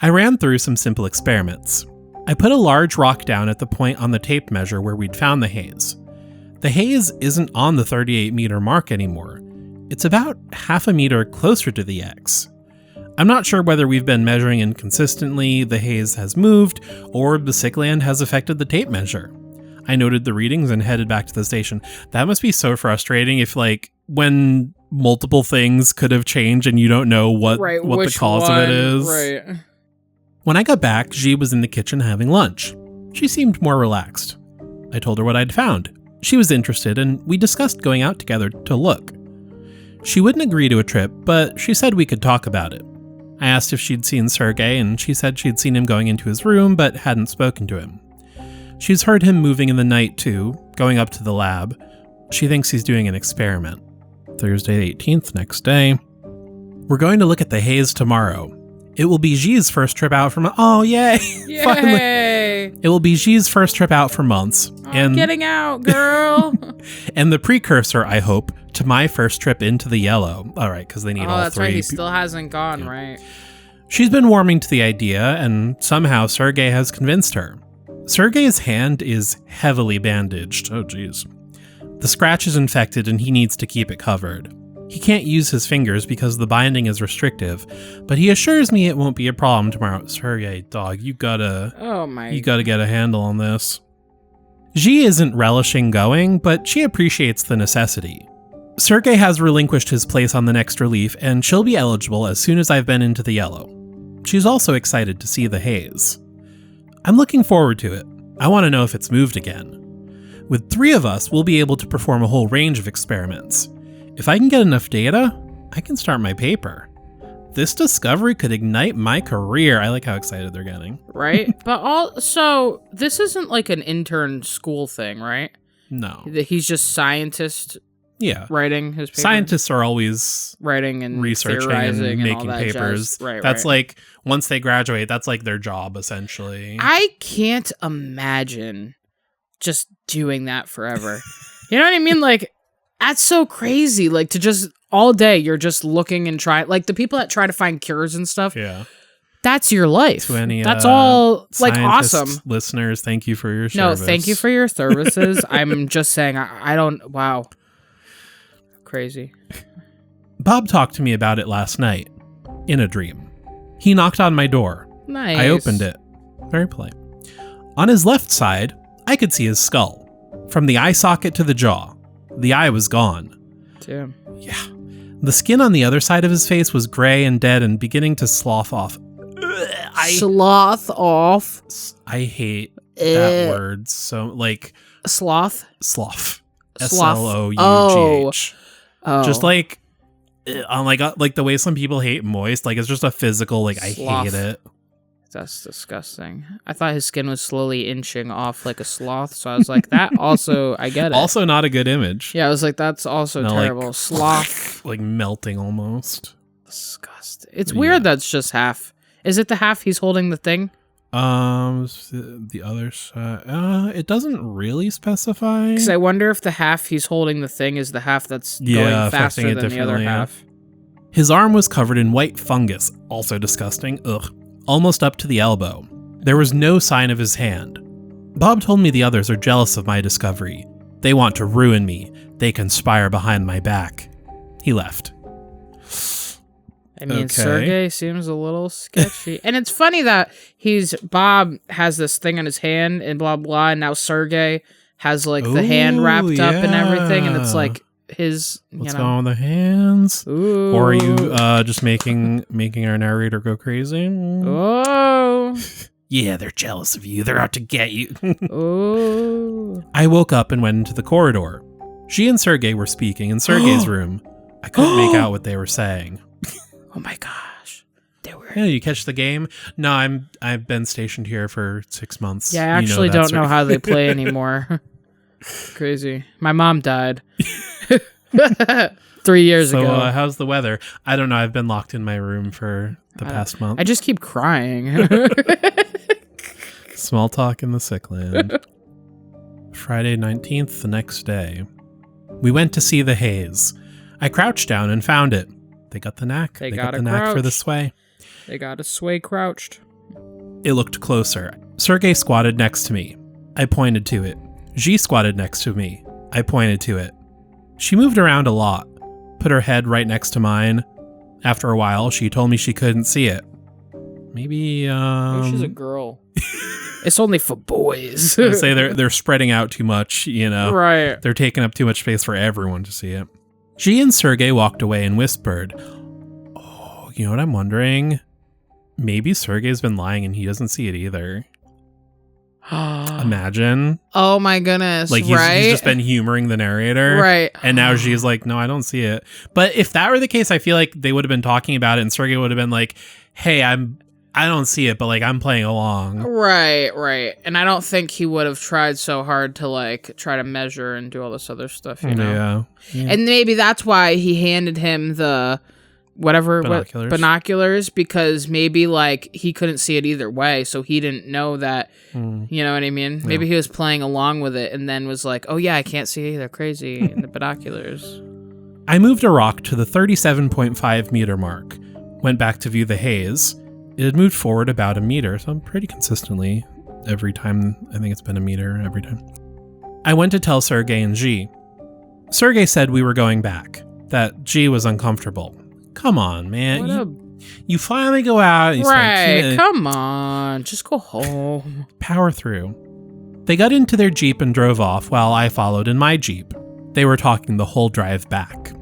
I ran through some simple experiments. I put a large rock down at the point on the tape measure where we'd found the haze. The haze isn't on the 38-meter mark anymore. It's about half a meter closer to the X. I'm not sure whether we've been measuring inconsistently, the haze has moved, or the sick land has affected the tape measure. I noted the readings and headed back to the station. That must be so frustrating if, like, when multiple things could have changed and you don't know what the cause of it is. Right. When I got back, G was in the kitchen having lunch. She seemed more relaxed. I told her what I'd found. She was interested, and we discussed going out together to look. She wouldn't agree to a trip, but she said we could talk about it. I asked if she'd seen Sergey, and she said she'd seen him going into his room, but hadn't spoken to him. She's heard him moving in the night, too, going up to the lab. She thinks he's doing an experiment. Thursday 18th, next day. We're going to look at the haze tomorrow. It will be G's first trip out for Oh, yay! Yay! Finally. It will be G's first trip out for months. I'm getting out, girl! And the precursor, I hope, to my first trip into the yellow. All right, because they need all three. Oh, that's right. He still hasn't gone, right? She's been warming to the idea, and somehow Sergey has convinced her. Sergey's hand is heavily bandaged. Oh, geez. The scratch is infected, and he needs to keep it covered. He can't use his fingers because the binding is restrictive, but he assures me it won't be a problem tomorrow. Sergey, dog, you gotta get a handle on this. G isn't relishing going, but she appreciates the necessity. Sergey has relinquished his place on the next relief, and she'll be eligible as soon as I've been into the yellow. She's also excited to see the haze. I'm looking forward to it. I want to know if it's moved again. With 3 of us, we'll be able to perform a whole range of experiments. If I can get enough data, I can start my paper. This discovery could ignite my career. I like how excited they're getting. Right? But also, this isn't like an intern school thing, right? No. He's just scientist writing his papers. Scientists are always writing and researching and making papers. Right, that's like, once they graduate, that's like their job, essentially. I can't imagine just doing that forever. You know what I mean? Like, that's so crazy. Like, to just all day, you're just looking and trying. Like, the people that try to find cures and stuff. Yeah. That's your life. To any, that's all, like, awesome. Listeners, thank you for your service. No, thank you for your services. I'm just saying, I don't, wow. Crazy. Bob talked to me about it last night, in a dream. He knocked on my door. Nice. I opened it. Very polite. On his left side, I could see his skull. From the eye socket to the jaw. The eye was gone. Damn. Yeah. The skin on the other side of his face was gray and dead and beginning to slough off. Sloth off? I hate that word. So, like... Sloth? Sloth. S-L-O-U-G-H. Oh. Just like the way some people hate moist, like it's just a physical, like sloth. I hate it. That's disgusting. I thought his skin was slowly inching off like a sloth, so I was like, that also, I get it. Also not a good image. Yeah, I was like, that's also terrible. Like, sloth. Like melting almost. Disgusting. It's weird that's just half. Is it the half he's holding the thing? The other side. It doesn't really specify. Because I wonder if the half he's holding the thing is the half that's going faster than the other half. His arm was covered in white fungus, also disgusting. Ugh. Almost up to the elbow. There was no sign of his hand. Bob told me the others are jealous of my discovery. They want to ruin me. They conspire behind my back. He left. I mean, Sergey seems a little sketchy. And it's funny that Bob has this thing on his hand and blah, blah, and now Sergey has like the hand wrapped up and everything. And it's like his, What's going on with the hands? Ooh. Or are you just making our narrator go crazy? Oh. Yeah, they're jealous of you. They're out to get you. Oh. I woke up and went into the corridor. She and Sergey were speaking in Sergey's room. I couldn't make out what they were saying. Oh my gosh. They were. Yeah, you catch the game? No, I've been stationed here for 6 months. Yeah, I actually don't know how they play anymore. Crazy. My mom died 3 years ago. So how's the weather? I don't know. I've been locked in my room for the past month. I just keep crying. Small talk in the sick land. Friday 19th, the next day. We went to see the haze. I crouched down and found it. They got the knack. They got the knack for the sway. They got a sway crouched. It looked closer. Sergey squatted next to me. I pointed to it. G squatted next to me. I pointed to it. She moved around a lot, put her head right next to mine. After a while, she told me she couldn't see it. Maybe, she's a girl. It's only for boys. I say they're spreading out too much, you know. Right. They're taking up too much space for everyone to see it. She and Sergey walked away and whispered, "Oh, you know what I'm wondering? Maybe Sergey's been lying and he doesn't see it either." Imagine. Oh my goodness. Like he's just been humoring the narrator. Right. And now she's like, "No, I don't see it." But if that were the case, I feel like they would have been talking about it and Sergey would have been like, "Hey, I don't see it, but like I'm playing along." Right. And I don't think he would have tried so hard to like try to measure and do all this other stuff, you know? Yeah. And maybe that's why he handed him the binoculars, because maybe like he couldn't see it either way, so he didn't know that, you know what I mean? Maybe he was playing along with it and then was like, "Oh yeah, I can't see either, crazy," in the binoculars. I moved a rock to the 37.5 meter mark, went back to view the haze. It had moved forward about a meter, so pretty consistently every time. I think it's been a meter every time. I went to tell Sergey and G. Sergey said we were going back, that G was uncomfortable. Come on, man. You finally go out. And right, come on. Just go home. Power through. They got into their Jeep and drove off while I followed in my Jeep. They were talking the whole drive back.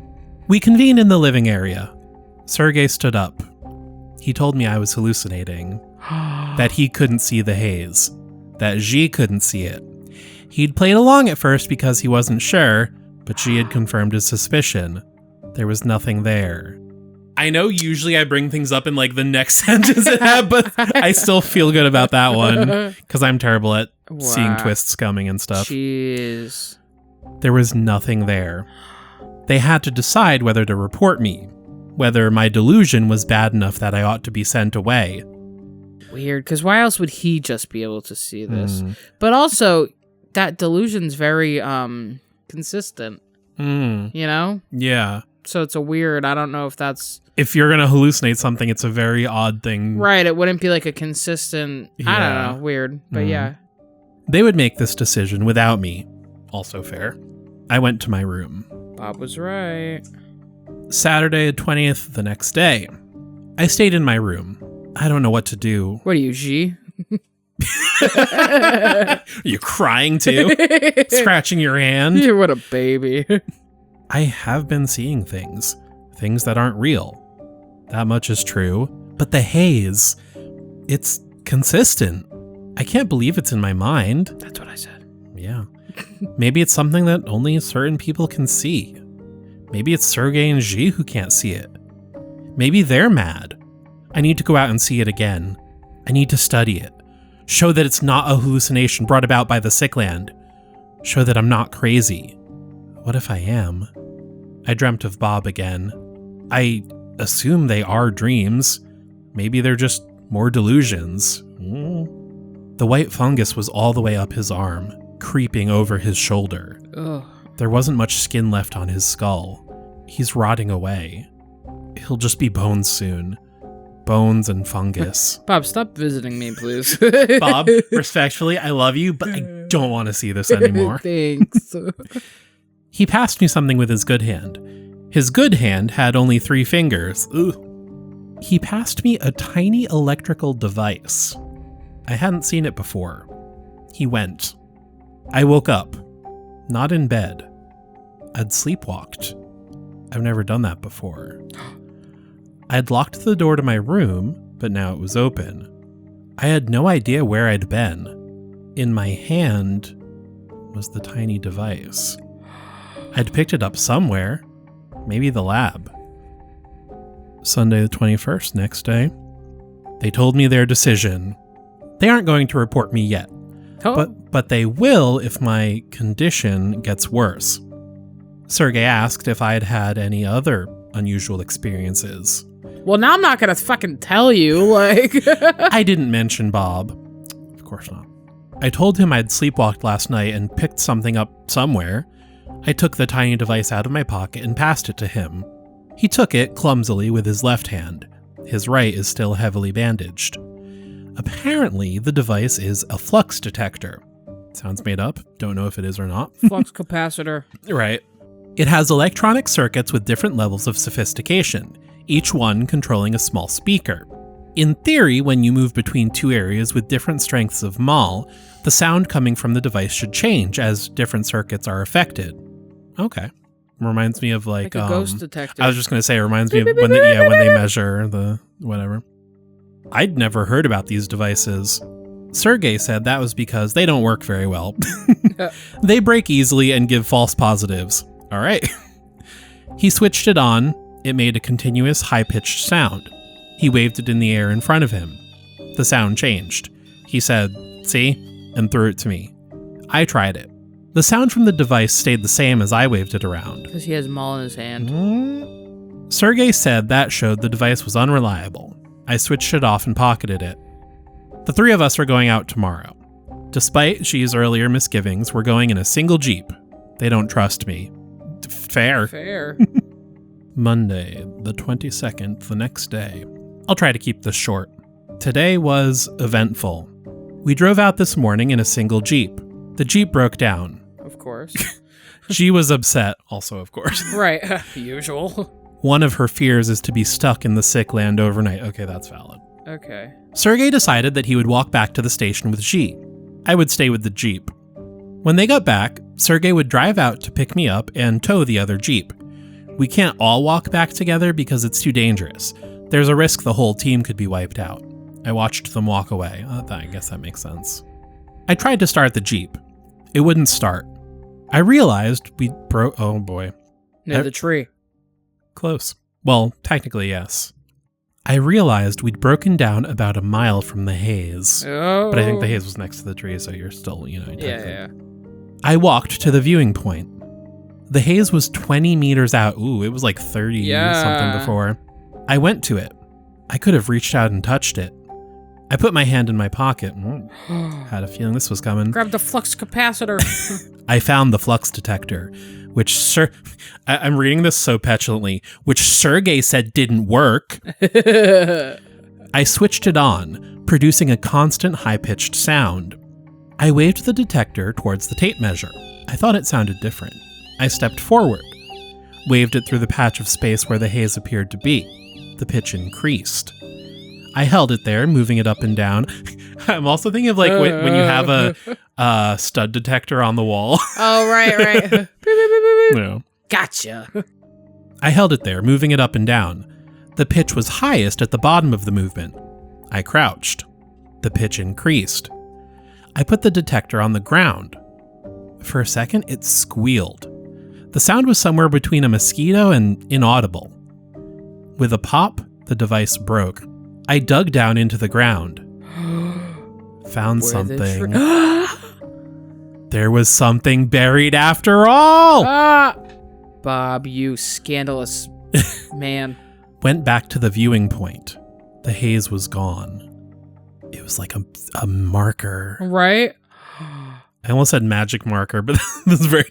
We convened in the living area. Sergey stood up. He told me I was hallucinating, that he couldn't see the haze, that G couldn't see it. He'd played along at first because he wasn't sure, but G had confirmed his suspicion. There was nothing there. I know usually I bring things up in like the next sentence, but I still feel good about that one because I'm terrible at seeing twists coming and stuff. Jeez. There was nothing there. They had to decide whether to report me, whether my delusion was bad enough that I ought to be sent away. Weird, because why else would he just be able to see this? But also, that delusion's very consistent, you know? Yeah. So it's a weird, I don't know if that's... If you're going to hallucinate something, it's a very odd thing. Right, it wouldn't be like a consistent, I don't know, weird, but yeah. They would make this decision without me. Also fair. I went to my room. Bob was right. Saturday 20th, the next day. I stayed in my room. I don't know what to do. What are you, G? Are you crying too? Scratching your hand? You're what a baby. I have been seeing things that aren't real. That much is true. But the haze, it's consistent. I can't believe it's in my mind. That's what I said. Yeah. Maybe it's something that only certain people can see. Maybe it's Sergey and G who can't see it. Maybe they're mad. I need to go out and see it again. I need to study it. Show that it's not a hallucination brought about by the sick land. Show that I'm not crazy. What if I am? I dreamt of Bob again. I assume they are dreams. Maybe they're just more delusions. The white fungus was all the way up his arm, creeping over his shoulder. Ugh. There wasn't much skin left on his skull. He's rotting away. He'll just be bones soon. Bones and fungus. Bob, stop visiting me, please. Bob, respectfully, I love you, but I don't want to see this anymore. Thanks. He passed me something with his good hand. His good hand had only 3 fingers. Ugh. He passed me a tiny electrical device. I hadn't seen it before. He went. I woke up. Not in bed. I'd sleepwalked. I've never done that before. I'd locked the door to my room, but now it was open. I had no idea where I'd been. In my hand was the tiny device. I'd picked it up somewhere. Maybe the lab. Sunday the 21st, next day. They told me their decision. They aren't going to report me yet. Oh. But they will if my condition gets worse. Sergey asked if I'd had any other unusual experiences. Well, now I'm not gonna fucking tell you, like... I didn't mention Bob. Of course not. I told him I'd sleepwalked last night and picked something up somewhere. I took the tiny device out of my pocket and passed it to him. He took it clumsily with his left hand. His right is still heavily bandaged. Apparently, the device is a flux detector. Sounds made up. Don't know if it is or not. Flux capacitor. Right. It has electronic circuits with different levels of sophistication, each one controlling a small speaker. In theory, when you move between 2 areas with different strengths of mol, the sound coming from the device should change as different circuits are affected. Okay. Reminds me of like a ghost detector. I was just going to say, it reminds me of when they measure the whatever. I'd never heard about these devices. Sergey said that was because they don't work very well. They break easily and give false positives. All right. He switched it on. It made a continuous high-pitched sound. He waved it in the air in front of him. The sound changed. He said, "See?" and threw it to me. I tried it. The sound from the device stayed the same as I waved it around. Because he has Maul in his hand. Sergey said that showed the device was unreliable. I switched it off and pocketed it. The 3 of us are going out tomorrow. Despite Xi's earlier misgivings, we're going in a single Jeep. They don't trust me. Fair. Monday, the 22nd, the next day. I'll try to keep this short. Today was eventful. We drove out this morning in a single Jeep. The Jeep broke down. Of course. She was upset, also of course. Right, usual. One of her fears is to be stuck in the sick land overnight. Okay, that's valid. Okay. Sergey decided that he would walk back to the station with Xi. I would stay with the Jeep. When they got back, Sergey would drive out to pick me up and tow the other Jeep. We can't all walk back together because it's too dangerous. There's a risk the whole team could be wiped out. I watched them walk away. I guess that makes sense. I tried to start the Jeep. It wouldn't start. I realized we'd oh boy. Near the tree. Close. Well, technically, yes. I realized we'd broken down about a mile from the haze. Oh. But I think the haze was next to the tree, so you're still, Yeah. I walked to the viewing point. The haze was 20 meters out. Ooh, it was like 30 something before. I went to it. I could have reached out and touched it. I put my hand in my pocket. Had a feeling this was coming. Grab the flux capacitor. I found the flux detector, which I'm reading this so petulantly, which Sergey said didn't work. I switched it on, producing a constant high-pitched sound. I waved the detector towards the tape measure. I thought it sounded different. I stepped forward, waved it through the patch of space where the haze appeared to be. The pitch increased. I held it there, moving it up and down. I'm also thinking of like when you have a stud detector on the wall. Oh, right. No. Gotcha. I held it there, moving it up and down. The pitch was highest at the bottom of the movement. I crouched. The pitch increased. I put the detector on the ground. For a second, it squealed. The sound was somewhere between a mosquito and inaudible. With a pop, the device broke. I dug down into the ground. Found something. There was something buried after all! Bob, you scandalous man. Went back to the viewing point. The haze was gone. It was like a marker. Right? I almost said magic marker, but this is very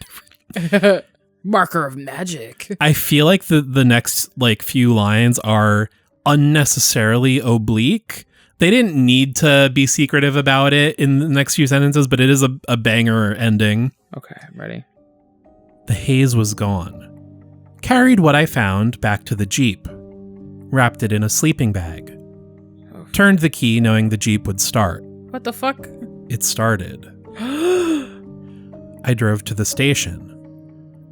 different. Marker of magic. I feel like the next like few lines are unnecessarily oblique. They didn't need to be secretive about it in the next few sentences, but it is a banger ending. Okay, I'm ready. The haze was gone. Carried what I found back to the Jeep. Wrapped it in a sleeping bag. Turned the key knowing the Jeep would start. What the fuck? It started. I drove to the station.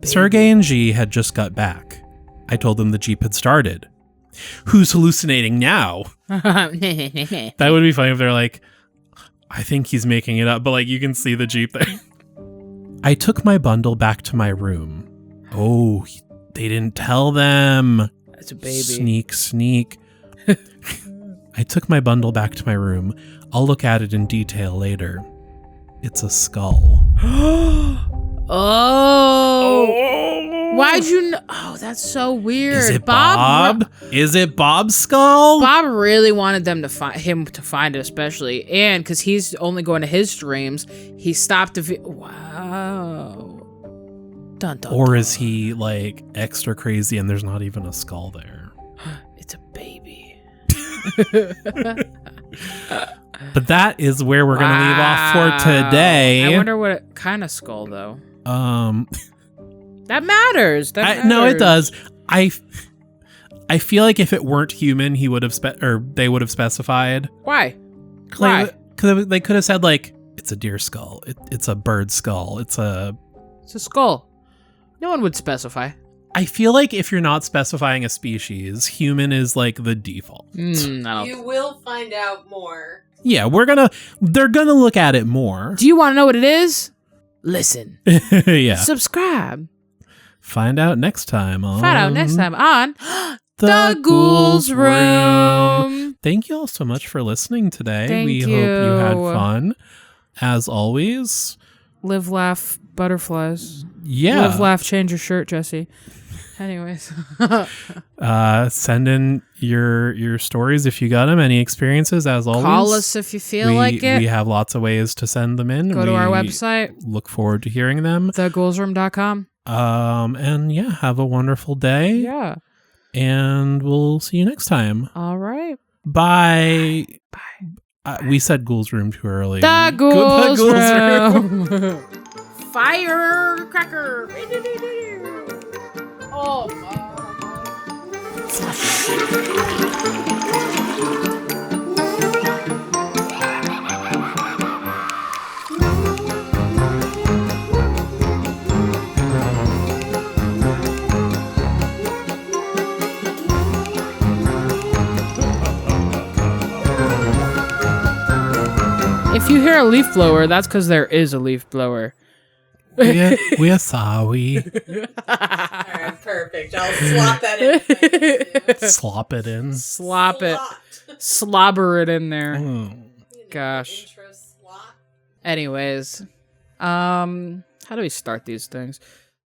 Sergey and G had just got back. I told them the Jeep had started. Who's hallucinating now? That would be funny if they're like, I think he's making it up, but like you can see the Jeep there. I took my bundle back to my room. Oh, they didn't tell them. That's a baby. Sneak. I took my bundle back to my room. I'll look at it in detail later. It's a skull. Oh. Why'd you know? Oh, that's so weird. Is it Bob? Is it Bob's skull? Bob really wanted them to find it, especially, and because he's only going to his streams, he stopped the. Wow. Dun, dun, or dun. is he like extra crazy and there's not even a skull there? It's a baby. But that is where we're gonna leave off for today. I wonder what kind of skull though. That matters. No, it does. I feel like if it weren't human, he would have they would have specified. Why? Why? They could have said like it's a deer skull. It's a bird skull. It's a skull. No one would specify. I feel like if you're not specifying a species, human is like the default. You will find out more. Yeah, they're gonna look at it more. Do you want to know what it is? Listen. Yeah. Subscribe. Find out next time on The Ghouls Room. Thank you all so much for listening today. We you. hope you had fun. As always. Live, laugh, butterflies. Yeah. Live, laugh, change your shirt, Jessy. Anyways. Send in your stories if you got them. Any experiences, as always. Call us if you feel like it. We have lots of ways to send them in. Go to our website. Look forward to hearing them. theghouls.com. And yeah, have a wonderful day. Yeah. And we'll see you next time. All right. Bye. Bye. We said Ghouls Room too early. The Ghouls Room. Firecracker. Oh, if you hear a leaf blower, that's because there is a leaf blower. We're sorry. Alright, perfect. I'll slot that in. Slop it in. Slop it. Slobber it in there. Mm. Gosh. Intro slot. Anyways. How do we start these things?